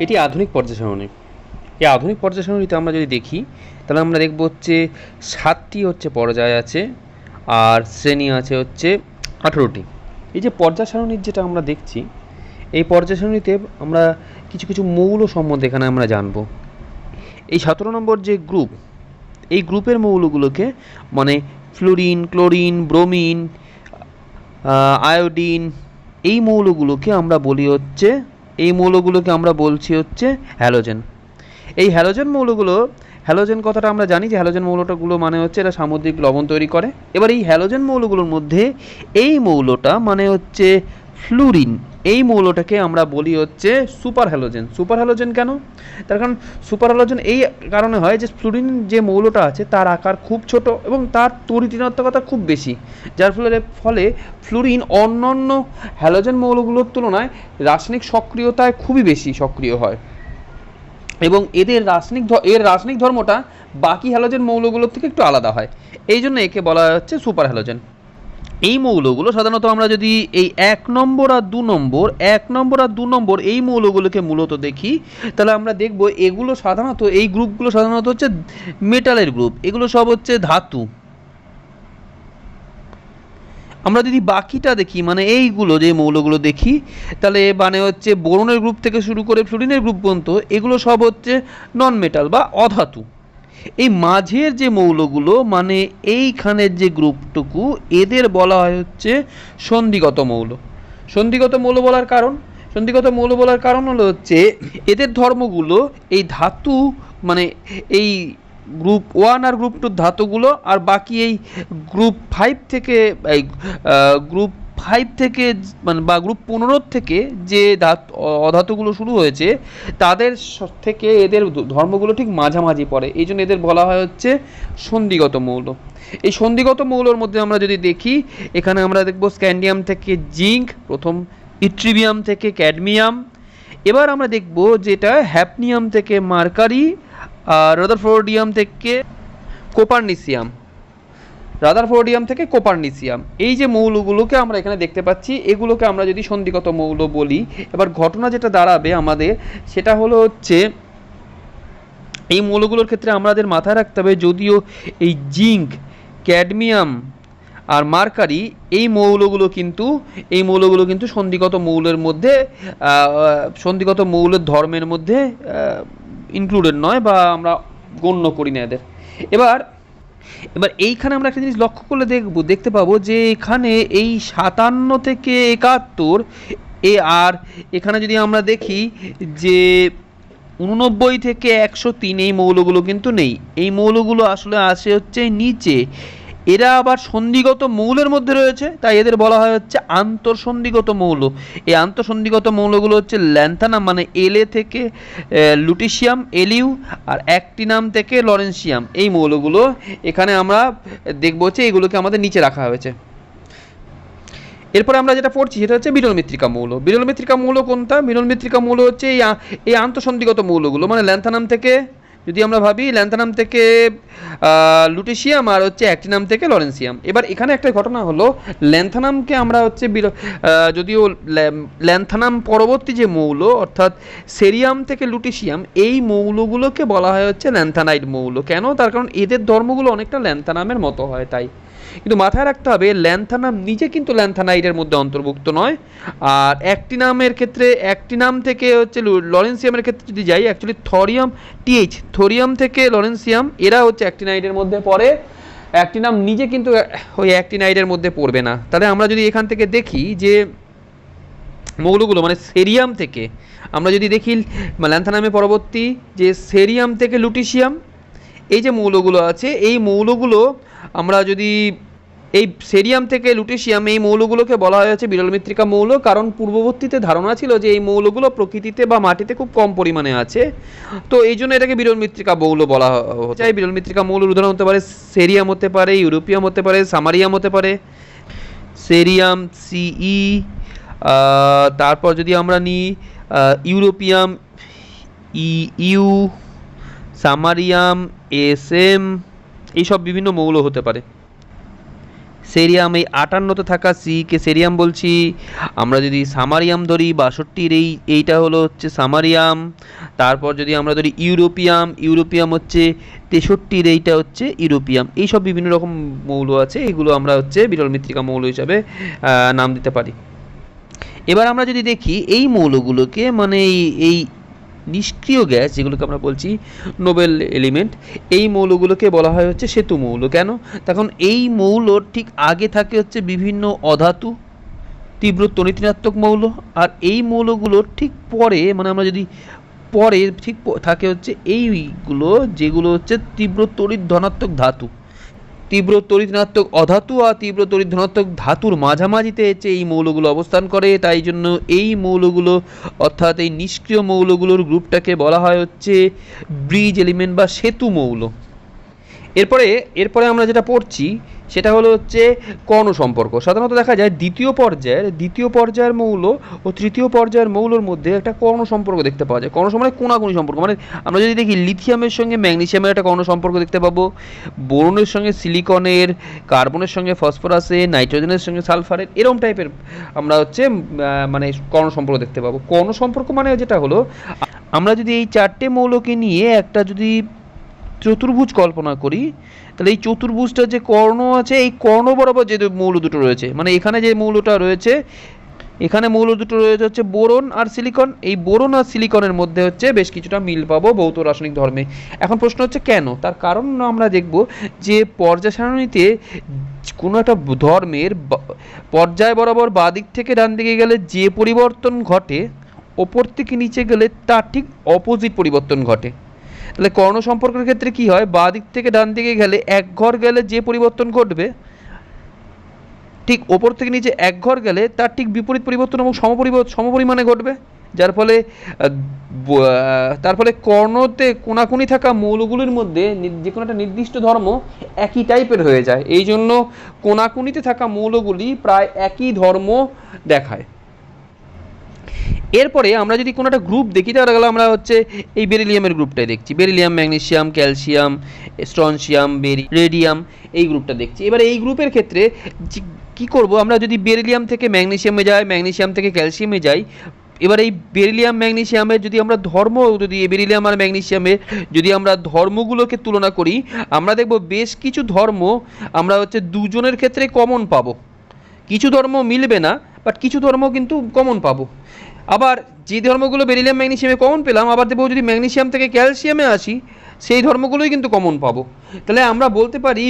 এটি আধুনিক পর্যায় সারণী। এই আধুনিক পর্যায় সারণীতে আমরা যদি দেখি তাহলে আমরা দেখব হচ্ছে 7টি হচ্ছে পর্যায় আছে আর শ্রেণী আছে হচ্ছে 18টি। এই যে পর্যায় সারণীর যেটা আমরা দেখছি, এই পর্যায় সারণীতে আমরা কিছু কিছু মৌল সম্বন্ধে এখানে আমরা জানব। এই 17 নম্বর যে গ্রুপ, এই গ্রুপের মৌলগুলোকে মানে ফ্লোরিন, ক্লোরিন, ব্রোমিন, আয়োডিন, এই মৌলগুলোকে আমরা বলছি হচ্ছে হ্যালোজেন। এই হ্যালোজেন মৌলগুলো, হ্যালোজেন কথাটা আমরা জানি যে হ্যালোজেন মৌলটাগুলো মানে হচ্ছে এরা সামুদ্রিক লবণ তৈরি করে। এবার এই হ্যালোজেন মৌলগুলোর মধ্যে এই মৌলটা মানে হচ্ছে ফ্লুরিন, এই মৌলটাকে আমরা বলি হচ্ছে সুপার হ্যালোজেন। সুপার হ্যালোজেন কেন? তার কারণ সুপার হ্যালোজেন এই কারণে হয় যে ফ্লুরিন যে মৌলটা আছে তার আকার খুব ছোট এবং তার তড়িৎঋণাত্মকতা খুব বেশি, যার ফলে ফ্লুরিন অন্যান্য হ্যালোজেন মৌলগুলোর তুলনায় রাসায়নিক সক্রিয়তায় খুবই বেশি সক্রিয় হয় এবং এর রাসায়নিক ধর্মটা বাকি হ্যালোজেন মৌলগুলোর থেকে একটু আলাদা হয়। এই জন্য একে বলা হচ্ছে সুপার হ্যালোজেন। এই মৌলগুলো সাধারণত আমরা যদি এই 1 নম্বর আর 2 নম্বর এই মৌলগুলোকে মূলত দেখি, তাহলে আমরা দেখব এগুলো সাধারণত, এই গ্রুপগুলো সাধারণত হচ্ছে মেটালের গ্রুপ, এগুলো সব হচ্ছে ধাতু। আমরা যদি বাকিটা দেখি মানে এইগুলো যে মৌলগুলো দেখি, তাহলে মানে হচ্ছে বোরনের গ্রুপ থেকে শুরু করে ফ্লুরিনের গ্রুপ পর্যন্ত এগুলো সব হচ্ছে নন মেটাল বা অধাতু। এই মাঝের যে মৌলগুলো মানে এইখানের যে গ্রুপটুকু, এদের বলা হয় হচ্ছে সন্ধিগত মৌল। সন্ধিগত মৌল বলার কারণ হলো হচ্ছে এদের ধর্মগুলো এই ধাতু মানে এই গ্রুপ 1 আর গ্রুপ 2 ধাতুগুলো, আর বাকি এই গ্রুপ 5 থেকে এই গ্রুপ 5 থেকে মানে বা গ্রুপ 15 থেকে যে অধাতুগুলো শুরু হয়েছে তাদের থেকে এদের ধর্মগুলো ঠিক মাঝামাঝি পড়ে, এই জন্য এদের বলা হয় হচ্ছে সন্ধিগত মৌল। এই সন্ধিগত মৌলর মধ্যে আমরা যদি দেখি, এখানে আমরা দেখব স্ক্যান্ডিয়াম থেকে জিঙ্ক প্রথম, ইট্রিবিয়াম থেকে ক্যাডমিয়াম, এবার আমরা দেখব যেটা হ্যাপনিয়াম থেকে মার্কারি, আর রাদারফোর্ডিয়াম থেকে কোপারনিসিয়াম। এই যে মৌলগুলোকে আমরা এখানে দেখতে পাচ্ছি, এগুলোকে আমরা যদি সন্ধিগত মৌল বলি, এবার ঘটনা যেটা দাঁড়াবে আমাদের সেটা হলো হচ্ছে এই মৌলগুলোর ক্ষেত্রে আমাদের মাথায় রাখতে হবে, যদিও এই জিঙ্ক, ক্যাডমিয়াম আর মার্কারি এই মৌলগুলো কিন্তু সন্ধিগত মৌলের মধ্যে, সন্ধিগত মৌলের ধর্মের মধ্যে ইনক্লুডেড নয় বা আমরা গণ্য করি না এদের। এবার এইখানে আমরা একটা জিনিস লক্ষ্য করলে দেখতে পাবো যে এখানে এই 57 থেকে 71 আর এখানে যদি আমরা দেখি যে 89 থেকে 103 এই মৌলগুলো কিন্তু নেই। এই মৌলগুলো আসলে আসে হচ্ছে নিচে, এরা আবার সন্ধিগত মৌলের মধ্যে রয়েছে, তাই এদের বলা হয় হচ্ছে আন্তঃসন্ধিগত মৌল। এই আন্তঃসন্ধিগত মৌলগুলো হচ্ছে ল্যান্থানাম মানে এলএ থেকে লুটিশিয়াম এলিউ, আর অ্যাক্টিনাম থেকে লরেন্সিয়াম। এই মৌলগুলো এখানে আমরা দেখব হচ্ছে এগুলোকে আমাদের নিচে রাখা হয়েছে। এরপরে আমরা যেটা পড়ছি সেটা হচ্ছে বিরল মৃত্তিকা মৌল। বিরল মৃত্তিকা মৌল কোনটা? বিরল মৃত্তিকা মৌল হচ্ছে এই আন্তঃসন্ধিগত মৌলগুলো, মানে ল্যান্থানাম থেকে, যদি আমরা ভাবি ল্যান্থানাম থেকে লুটেশিয়াম আর হচ্ছে অ্যাক্টিনাম থেকে লরেন্সিয়াম। এবার এখানে একটা ঘটনা হলো, ল্যান্থানামকে আমরা হচ্ছে যদিও ল্যান্থানাম পরবর্তী যে মৌল অর্থাৎ সেরিয়াম থেকে লুটেশিয়াম, এই মৌলগুলোকে বলা হয় হচ্ছে ল্যান্থানাইড মৌল। কেন? তার কারণ এদের ধর্মগুলো অনেকটা ল্যান্থানামের মতো হয় তাই। কিন্তু মাথায় রাখতে হবে ল্যান্থানাম নিজে কিন্তু ল্যান্থানাইডের মধ্যে অন্তর্ভুক্ত নয়। আর অ্যাক্টিনামের ক্ষেত্রে, অ্যাক্টিনাম থেকে হচ্ছে লরেন্সিয়ামের ক্ষেত্রে যদি যাই, অ্যাকচুয়ালি থোরিয়াম থেকে লরেন্সিয়াম এরা হচ্ছে অ্যাক্টিনাইডের মধ্যে পড়ে। অ্যাক্টিনাম নিজে কিন্তু ওই অ্যাক্টিনাইডের মধ্যে পড়বে না। তাহলে আমরা যদি এখান থেকে দেখি যে মৌলগুলো মানে সেরিয়াম থেকে আমরা যদি দেখি ল্যান্থানামে পরবর্তী যে সেরিয়াম থেকে লুটিশিয়াম, এই যে মৌলগুলো আছে এই মৌলগুলো আমরা যদি এই সেরিয়াম থেকে লুটেশিয়াম এই মৌলগুলোকে বলা হয়েছে বিরল মৃত্তিকা মৌল, কারণ পূর্ববর্তীতে ধারণা ছিল যে এই মৌলগুলো প্রকৃতিতে বা মাটিতে খুব কম পরিমাণে আছে, তো এই জন্য এটাকে বিরল মৃত্তিকা মৌল বলা হচ্ছে। এই বিরল মৃত্তিকা মৌলের উদাহরণ হতে পারে সেরিয়াম, হতে পারে ইউরোপিয়াম, হতে পারে সামারিয়াম, হতে পারে সেরিয়াম সিই, তারপর যদি আমরা নিই ইউরোপিয়াম ইউ, সামারিয়াম এসএম, এইসব বিভিন্ন মৌল হতে পারে। সেরিয়াম এই 58তে থাকা সিকে সেরিয়াম বলছি। আমরা যদি সামারিয়াম ধরি 62-র এইটা হলো হচ্ছে সামারিয়াম। তারপর যদি আমরা ধরি ইউরোপিয়াম হচ্ছে 63-র এইটা হচ্ছে ইউরোপিয়াম। এইসব বিভিন্ন রকম মৌল আছে, এগুলো আমরা হচ্ছে বিরল মৃত্তিকা মৌল হিসাবে নাম দিতে পারি। এবার আমরা যদি দেখি এই মৌলগুলোকে মানে এই নিষ্ক্রিয় গ্যাস যেগুলোকে আমরা বলছি নোবেল এলিমেন্ট, এই মৌলগুলোকে বলা হয় হচ্ছে সেতু মৌল। কেন? তখন এই মৌলর ঠিক আগে থাকে হচ্ছে বিভিন্ন অধাতু, তীব্র তড়িৎ-ঋণাত্মক মৌল, আর এই মৌলগুলোর ঠিক পরে মানে আমরা যদি পরে ঠিক থাকে হচ্ছে এইগুলো যেগুলো হচ্ছে তীব্র তড়িৎ ধনাত্মক ধাতু। তীব্র তড়িৎ-ঋণাত্মক অধাতু আর তীব্র তড়িৎ ধনাত্মক ধাতুর মাঝামাঝিতে হচ্ছে এই মৌলগুলো অবস্থান করে। তাই জন্য এই মৌলগুলো অর্থাৎ এই নিষ্ক্রিয় মৌলগুলোর গ্রুপটাকে বলা হয় হচ্ছে ব্রিজ এলিমেন্ট বা সেতু মৌল। এরপরে আমরা যেটা পড়ছি সেটা হলো হচ্ছে কর্ণ সম্পর্ক। সাধারণত দেখা যায় দ্বিতীয় পর্যায়ের মৌল ও তৃতীয় পর্যায়ের মৌলর মধ্যে একটা কর্ণ সম্পর্ক দেখতে পাওয়া যায়। কর্ণ সম্পর্কে কোনাকুনি সম্পর্ক, মানে আমরা যদি দেখি লিথিয়ামের সঙ্গে ম্যাগনেসিয়ামের একটা কর্ণ সম্পর্ক দেখতে পাবো, বোরনের সঙ্গে সিলিকনের, কার্বনের সঙ্গে ফসফরাসের, নাইট্রোজেনের সঙ্গে সালফারের, এরকম টাইপের আমরা হচ্ছে মানে কর্ণ সম্পর্ক দেখতে পাবো। কর্ণ সম্পর্ক মানে যেটা হলো আমরা যদি এই চারটে মৌলকে নিয়ে একটা যদি চতুর্ভুজ কল্পনা করি, তাহলে এই চতুর্ভুজটা যে কর্ণ আছে এই কর্ণ বরাবর যে মৌল দুটো রয়েছে, মানে এখানে যে মৌলটা রয়েছে এখানে মৌল দুটো রয়েছে হচ্ছে বোরন আর সিলিকন। এই বোরন আর সিলিকনের মধ্যে হচ্ছে বেশ কিছুটা মিল পাবো ভৌত রাসায়নিক ধর্মে। এখন প্রশ্ন হচ্ছে কেন? তার কারণ আমরা দেখব যে পর্যায় সারণীতে কোনো একটা ধর্মের পর্যায় বরাবর বাঁ দিক থেকে ডান দিকে গেলে যে পরিবর্তন ঘটে, ওপর থেকে নিচে গেলে তার ঠিক অপোজিট পরিবর্তন ঘটে। তাহলে কর্ণ সম্পর্কের ক্ষেত্রে কি হয়, বাঁ দিক থেকে ডান দিকে গেলে এক ঘর গেলে যে পরিবর্তন ঘটবে, ঠিক ওপর থেকে নিচে এক ঘর গেলে তার ঠিক বিপরীত পরিবর্তন এবং সমপরিমাণে ঘটবে। তার ফলে কর্ণতে কোনাকুনি থাকা মৌলগুলির মধ্যে যে কোনো একটা নির্দিষ্ট ধর্ম একই টাইপের হয়ে যায়। এই জন্য কোনাকুনিতে থাকা মৌলগুলি প্রায় একই ধর্ম দেখায়। এরপরে আমরা যদি কোনো একটা গ্রুপ দেখি, তাহলে আমরা হচ্ছে এই বেরিলিয়ামের গ্রুপটাই দেখছি। Beryllium, magnesium, calcium, strontium, radium, এই গ্রুপটা দেখছি। এবারে এই গ্রুপের ক্ষেত্রে কি করব, আমরা যদি বেরিলিয়াম থেকে ম্যাগনেসিয়ামে যাই, ম্যাগনেসিয়াম থেকে ক্যালসিয়ামে যাই, এবার এই বেরিলিয়াম ম্যাগনেসিয়ামের যদি আমরা যদি বেরিলিয়াম আর ম্যাগনেসিয়ামের যদি আমরা ধর্মগুলোকে তুলনা করি, আমরা দেখব বেশ কিছু ধর্ম আমরা হচ্ছে দুজনের ক্ষেত্রে কমন পাবো। কিছু ধর্ম মিলবে না, বাট কিছু ধর্ম কিন্তু কমন পাবো। আবার যে ধর্মগুলো বেরিলিয়াম ম্যাগনেসিয়ামে কমন পেলাম, আবার দেখবো যদি ম্যাগনেসিয়াম থেকে ক্যালসিয়ামে আসি সেই ধর্মগুলোই কিন্তু কমন পাবো। তাহলে আমরা বলতে পারি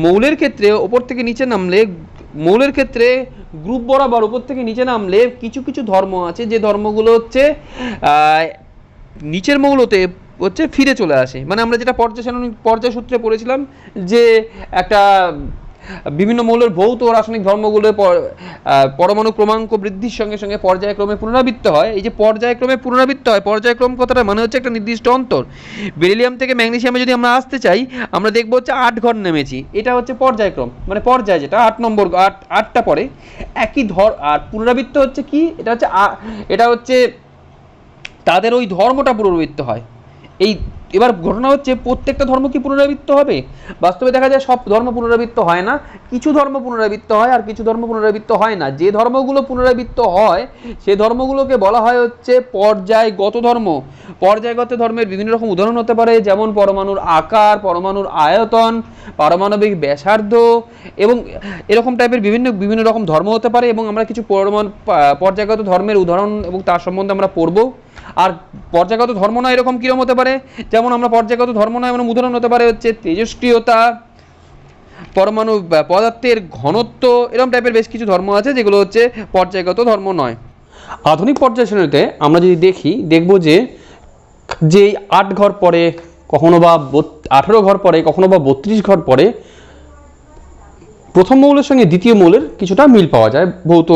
মৌলের ক্ষেত্রে ওপর থেকে নিচে নামলে, মৌলের ক্ষেত্রে গ্রুপ বরাবর ওপর থেকে নিচে নামলে কিছু কিছু ধর্ম আছে যে ধর্মগুলো হচ্ছে নিচের মৌলতে হচ্ছে ফিরে চলে আসে। মানে আমরা যেটা পর্যায় সূত্রে পড়েছিলাম যে একটা বিভিন্ন মৌলের ভৌত ও রাসায়নিক ধর্মগুলো পরমাণু ক্রমাঙ্ক বৃদ্ধির সঙ্গে সঙ্গে পর্যায়ক্রমে পুনরাবৃত্ত হয়। এই যে পর্যায়ক্রমে পুনরাবৃত্ত হয়, পর্যায়ক্রম কথাটা মানে হচ্ছে একটা নির্দিষ্ট অন্তর। বেরিলিয়াম থেকে ম্যাগনেসিয়ামে যদি আমরা আসতে চাই, আমরা দেখবো হচ্ছে 8 ঘর নেমেছি, এটা হচ্ছে পর্যায়ক্রম, মানে পর্যায় যেটা 8টা পরে একই আর পুনরাবৃত্ত হচ্ছে কি, এটা হচ্ছে তাদের ওই ধর্মটা পুনরাবৃত্ত হয়। এবার ঘটনা হচ্ছে প্রত্যেকটা ধর্ম কি পুনরাবৃত্ত হবে? বাস্তবে দেখা যায় সব ধর্ম পুনরাবৃত্ত হয় না, কিছু ধর্ম পুনরাবৃত্ত হয় আর কিছু ধর্ম পুনরাবৃত্ত হয় না। যে ধর্মগুলো পুনরাবৃত্ত হয় সেই ধর্মগুলোকে বলা হয় হচ্ছে পর্যায়গত ধর্ম। পর্যায়গত ধর্মের বিভিন্ন রকম উদাহরণ হতে পারে, যেমন পরমাণুর আকার, পরমাণুর আয়তন, পারমাণবিক ব্যাসার্ধ এবং এরকম টাইপের বিভিন্ন রকম ধর্ম হতে পারে। এবং আমরা কিছু পর্যায়গত ধর্মের উদাহরণ এবং তার সম্বন্ধে আমরা পড়ব। আর পর্যায়গত ধর্ম নয় এরকম কিরকম হতে পারে, যেমন আমরা পর্যায়গত ধর্ম নয় এমন উদাহরণ হতে পারে হচ্ছে তেজস্ক্রিয়তা, পরমাণু পদার্থের ঘনত্ব, এরকম টাইপের বেশ কিছু ধর্ম আছে যেগুলো হচ্ছে পর্যায়গত ধর্ম নয়। আধুনিক পর্যায় সারণীতে আমরা যদি দেখব যে 8 ঘর পরে, কখনো বা 18 ঘর পরে, কখনো বা 32 ঘর পরে প্রথম মৌলের সঙ্গে দ্বিতীয় মৌলের কিছুটা মিল পাওয়া যায় ভৌত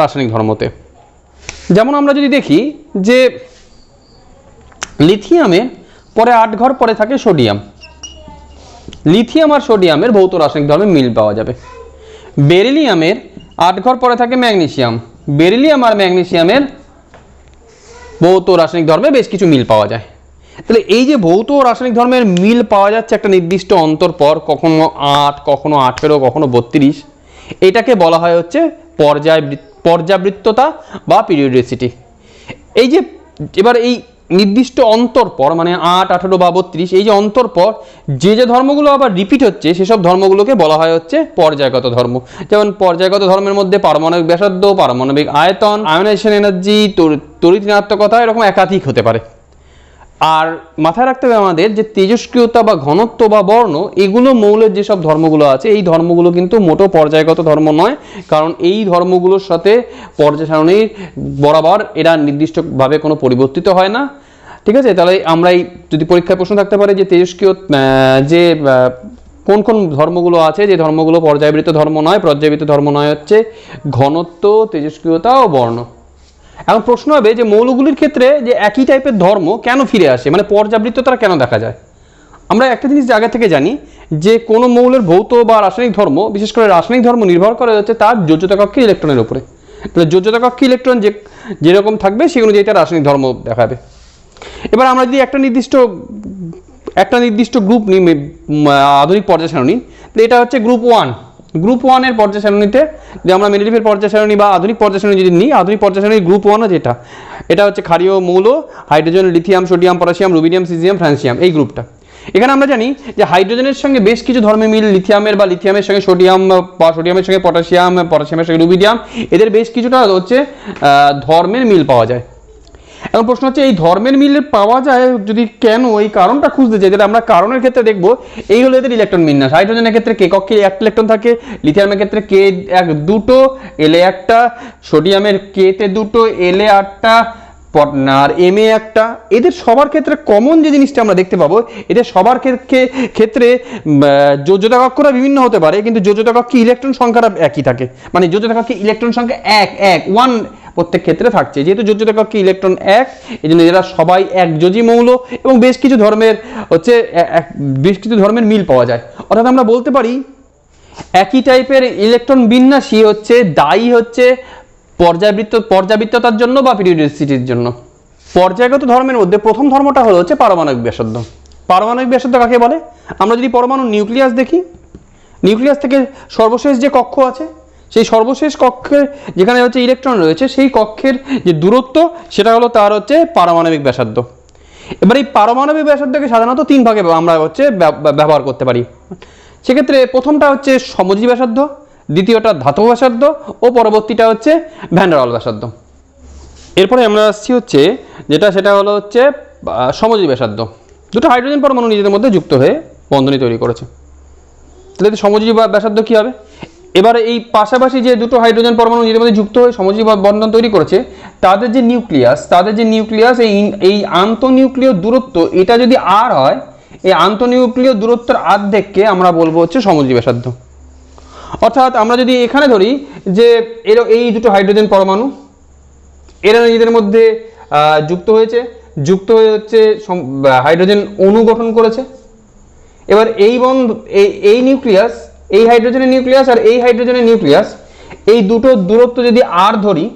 রাসায়নিক ধর্মতে। যেমন আমরা যদি দেখি যে লিথিয়ামের পরে 8 ঘর পরে থাকে সোডিয়াম, লিথিয়াম আর সোডিয়ামের ভৌত রাসায়নিক ধর্মে মিল পাওয়া যাবে। বেরিলিয়ামের 8 ঘর পরে থাকে ম্যাগনেসিয়াম, বেরিলিয়াম আর ম্যাগনেসিয়ামের ভৌত রাসায়নিক ধর্মে বেশ কিছু মিল পাওয়া যায়। তাহলে এই যে ভৌত ও রাসায়নিক ধর্মের মিল পাওয়া যাচ্ছে একটা নির্দিষ্ট অন্তর পর, কখনো 8, কখনো 18, কখনো 32, এটাকে বলা হয় হচ্ছে পর্যাবৃত্ততা বা পিরিয়ডিসিটি। এই যে এবার এই নির্দিষ্ট অন্তর পর মানে 8, 18 বা 32, এই যে অন্তর পর যে যে ধর্মগুলো আবার রিপিট হচ্ছে সেসব ধর্মগুলোকে বলা হয় হচ্ছে পর্যায়গত ধর্ম। যেমন পর্যায়গত ধর্মের মধ্যে পারমাণবিক ব্যাসার্ধ, পারমাণবিক আয়তন, আয়নাইজেশন এনার্জি, তড়িৎ ঋণাত্মকতা এরকম একাধিক হতে পারে। আর মাথায় রাখতে হবে আমাদের যে তেজস্ক্রিয়তা বা ঘনত্ব বা বর্ণ, এগুলো মৌলের যেসব ধর্মগুলো আছে এই ধর্মগুলো কিন্তু মোটো পর্যায়গত ধর্ম নয়, কারণ এই ধর্মগুলোর সাথে পর্যায় সারণীর বরাবর এরা নির্দিষ্টভাবে কোনো পরিবর্তিত হয় না। ঠিক আছে, তাহলে আমরা এই যদি পরীক্ষায় প্রশ্ন থাকতে পারে যে তেজস্ক্রিয় যে কোন কোন ধর্মগুলো আছে, যে ধর্মগুলো পর্যায়বৃত্ত ধর্ম নয়, পর্যায়বৃত্ত ধর্ম নয় হচ্ছে ঘনত্ব, তেজস্ক্রিয়তা ও বর্ণ। এখন প্রশ্ন হবে যে মৌলগুলির ক্ষেত্রে যে একই টাইপের ধর্ম কেন ফিরে আসে, মানে পর্যাবৃত্ততা কেন দেখা যায়। আমরা একটা জিনিস আগে থেকে জানি যে কোনো মৌলের ভৌত বা রাসায়নিক ধর্ম, বিশেষ করে রাসায়নিক ধর্ম নির্ভর করে হচ্ছে তার যোজ্যতা কক্ষের ইলেকট্রনের উপরে। তাহলে যোজ্যতা কক্ষে ইলেকট্রন যেরকম থাকবে সেই অনুযায়ী তার রাসায়নিক ধর্ম দেখাবে। এবার আমরা যদি একটা নির্দিষ্ট গ্রুপ নিই আধুনিক পর্যায় সারণী, তাহলে এটা হচ্ছে গ্রুপ 1। গ্রুপ 1-এর পর্যায় সারণীতে যদি আমরা মেন্ডেলিভের পর্যায় সারণী বা আধুনিক পর্যায় সারণী যদি নিই, আধুনিক পর্যায় সারণী গ্রুপ 1 যেটা, এটা হচ্ছে ক্ষারীয় মৌল, hydrogen, lithium, sodium, potassium, rubidium, caesium, francium, এই গ্রুপটা। এখানে আমরা জানি যে হাইড্রোজেনের সঙ্গে বেশ কিছু ধর্মের মিল, লিথিয়ামের বা লিথিয়ামের সঙ্গে সোডিয়াম বা সোডিয়ামের সঙ্গে পটাশিয়াম, পটাশিয়ামের সঙ্গে রুবিডিয়াম, এদের বেশ কিছুটা হচ্ছে ধর্মের মিল পাওয়া যায়। এখন প্রশ্ন হচ্ছে এই ধর্মের মিল পাওয়া যায় যদি কেন, এই কারণটা খুঁজতে চাই, তাহলে আমরা কারণের ক্ষেত্রে দেখব এই হলো এদের ইলেকট্রন বিন্যাস। হাইড্রোজেনের ক্ষেত্রে কে কক্ষে 1 ইলেকট্রন থাকে, লিথিয়ামের ক্ষেত্রে কে 2টো, এলে 1টা, সোডিয়ামের কেতে 2টো, এলে 8টা, আর এমএ 1টা। এদের সবার ক্ষেত্রে কমন যে জিনিসটা আমরা দেখতে পাবো, এদের সবার ক্ষেত্রে যোজ্যতা কক্ষরা বিভিন্ন হতে পারে, কিন্তু যোজ্যতা কক্ষে ইলেকট্রন সংখ্যাটা একই থাকে, মানে যোজ্যতা কক্ষে ইলেকট্রন সংখ্যা 1 প্রত্যেক ক্ষেত্রে থাকছে। যেহেতু যোজ্যতা কক্ষে ইলেকট্রন 1, এই জন্য এরা সবাই একযোজী মৌল এবং বেশ কিছু ধর্মের মিল পাওয়া যায়। অর্থাৎ আমরা বলতে পারি একই টাইপের ইলেকট্রন বিন্যাসই হচ্ছে দায়ী হচ্ছে পর্যাবৃত্ততার জন্য বা পিরিয়ডিসিটির জন্য। পর্যায়গত ধর্মের মধ্যে প্রথম ধর্মটা হলো হচ্ছে পারমাণবিক ব্যাসার্ধ। পারমাণবিক ব্যাসার্ধ কাকে বলে? আমরা যদি পরমাণু নিউক্লিয়াস দেখি, নিউক্লিয়াস থেকে সর্বশেষ যে কক্ষ আছে, সেই সর্বশেষ কক্ষের যেখানে হচ্ছে ইলেকট্রন রয়েছে, সেই কক্ষের যে দূরত্ব সেটা হলো তার হচ্ছে পারমাণবিক ব্যাসার্ধ। এবার এই পারমাণবিক ব্যাসার্ধকে সাধারণত 3 ভাগে আমরা হচ্ছে ব্যবহার করতে পারি। সেক্ষেত্রে প্রথমটা হচ্ছে সমযোজী ব্যাসার্ধ, দ্বিতীয়টা ধাতব ব্যাসার্ধ ও পরবর্তীটা হচ্ছে ভ্যান ডার ওয়াল ব্যাসার্ধ। এরপরে আমরা আসছি হচ্ছে সেটা হলো হচ্ছে সমযোজী ব্যাসার্ধ। দুটো হাইড্রোজেন পরমাণু নিজেদের মধ্যে যুক্ত হয়ে বন্ধনী তৈরি করেছে। তাহলে সমযোজী ব্যাসার্ধ কি হবে? এবারে এই পাশাপাশি যে দুটো হাইড্রোজেন পরমাণু নিজেদের মধ্যে যুক্ত হয়ে সমযোজী বন্ধন তৈরি করেছে, তাদের যে নিউক্লিয়াস এই আন্তঃনিউক্লিয় দূরত্ব এটা যদি আর হয়, এই আন্তঃনিউক্লিয় দূরত্বের অর্ধেককে আমরা বলবো হচ্ছে সমযোজী ব্যাসার্ধ। অর্থাৎ আমরা যদি এখানে ধরি যে এই দুটো হাইড্রোজেন পরমাণু এরা নিজেদের মধ্যে যুক্ত হয়ে হচ্ছে হাইড্রোজেন অণু গঠন করেছে। এবার এই নিউক্লিয়াস, এই হাইড্রোজেনের নিউক্লিয়াস আর এই হাইড্রোজেনের নিউক্লিয়াস, এই দুটো দূরত্ব যদি আর ধরি,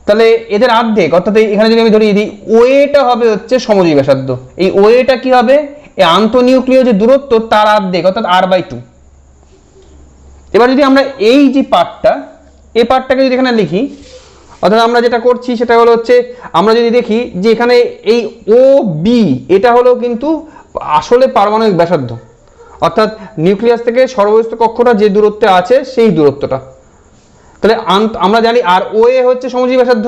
তাহলে এদের অর্ধেক, অর্থাৎ এখানে যদি আমি ধরি ওয়েটা হবে হচ্ছে সমযোজী ব্যাসার্ধ। এই ওয়েটা কি হবে? এই আন্তঃনিউক্লিয় যে দূরত্ব তার অর্ধেক, অর্থাৎ r/2। এবার যদি আমরা এই যে এই পার্টটাকে যদি এখানে লিখি, অর্থাৎ আমরা যেটা করছি সেটা হলো হচ্ছে আমরা যদি দেখি যে এখানে এই OB এটা হলো কিন্তু আসলে পারমাণবিক ব্যাসার্ধ, অর্থাৎ নিউক্লিয়াস থেকে সর্বস্থ কক্ষটা যে দূরত্বে আছে সেই দূরত্বটা। তাহলে আমরা জানি আর OA হচ্ছে সমযোজী ব্যাসার্ধ।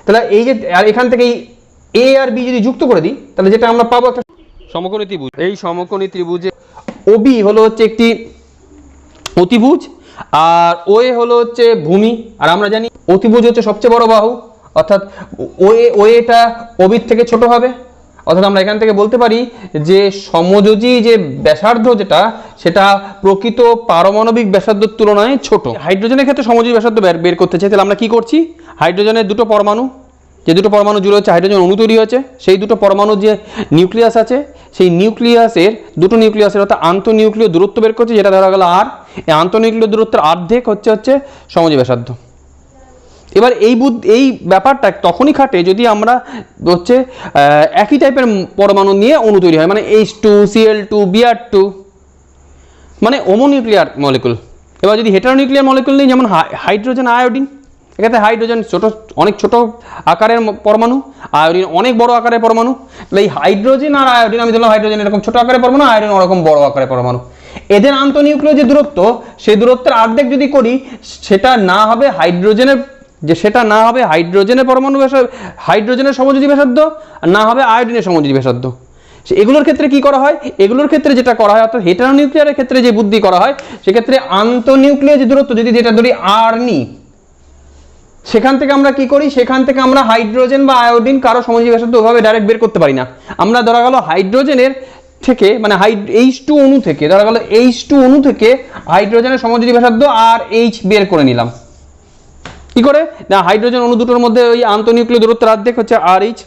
তাহলে এই যে আর এখান থেকে A আর B যদি যুক্ত করে দিই, তাহলে যেটা আমরা পাবো একটা সমকোণী ত্রিভুজ। এই সমকোণী ত্রিভুজে OB হলো হচ্ছে একটি অতিভুজ আর OA হলো হচ্ছে ভূমি। আর আমরা জানি অতিভুজ হচ্ছে সবচেয়ে বড় বাহু, অর্থাৎ OAটা OB থেকে ছোট হবে। অর্থাৎ আমরা এখান থেকে বলতে পারি যে সমযোজী যে ব্যাসার্ধ সেটা প্রকৃত পারমাণবিক ব্যাসার্ধের তুলনায় ছোট। হাইড্রোজেনের ক্ষেত্রে সমযোজী ব্যাসার্ধ বের করতে চাই, তাহলে আমরা কি করছি? হাইড্রোজেনের দুটো পরমাণু জুড়ে হচ্ছে হাইড্রোজেন অণু তৈরি হয়েছে, সেই দুটো পরমাণুর যে নিউক্লিয়াস আছে, সেই দুটো নিউক্লিয়াসের অর্থাৎ আন্তঃনিউক্লিয় দূরত্ব বের করছে, যেটা ধরা গেল আর। এই আন্তঃনিউক্লিয় দূরত্বের অর্ধেক হচ্ছে সমযোজী ব্যাসার্ধ। এবার এই ব্যাপারটা তখনই খাটে যদি আমরা হচ্ছে একই টাইপের পরমাণু নিয়ে অণু তৈরি হয়, মানে H2Cl2 Br2, মানে হোমোনিউক্লিয়ার মলিকুল। এবার যদি হেটারোনিউক্লিয়ার মলিকুল নেই, যেমন হাইড্রোজেন আয়োডিন, এক্ষেত্রে হাইড্রোজেন অনেক ছোট আকারের পরমাণু, আয়োডিন অনেক বড় আকারের পরমাণু। তাহলে এই হাইড্রোজেন আর আয়োডিন, আমি ধরলাম হাইড্রোজেন এরকম ছোট আকারের পরমাণু, আয়োডিন ওরকম বড় আকারের পরমাণু, এদের আন্তঃনিউক্লিয় যে দূরত্ব, সেই দূরত্বের অর্ধেক যদি করি, সেটা না হবে হাইড্রোজেনের পরমাণু হাইড্রোজেনের সমযোজী ব্যাসার্ধ, না হবে আয়োডিনের সমযোজী ব্যাসার্ধ। এগুলোর ক্ষেত্রে কি করা হয়, এগুলোর ক্ষেত্রে যেটা করা হয়, অর্থাৎ হেটারোনিউক্লিয়ারের ক্ষেত্রে যে বুদ্ধি করা হয়, সেক্ষেত্রে আন্তঃনিউক্লিয় যে দূরত্ব যদি যেটা ধরি আর নিই, সেখান থেকে আমরা কি করি, সেখান থেকে আমরা হাইড্রোজেন বা আয়োডিন কারো সমযোজী ব্যাসার্ধ ওভাবে ডাইরেক্ট বের করতে পারি না। আমরা ধরা গেল হাইড্রোজেনের থেকে, মানে H2 অণু থেকে, ধরা গেল H2 অণু থেকে হাইড্রোজেনের সমযোজী ব্যাসার্ধ আর H বের করে নিলাম। কি করে না, হাইড্রোজেন অণু দুটোর মধ্যে ওই আন্তঃনিউক্লিয় দূরত্বের অর্ধেক হচ্ছে RH।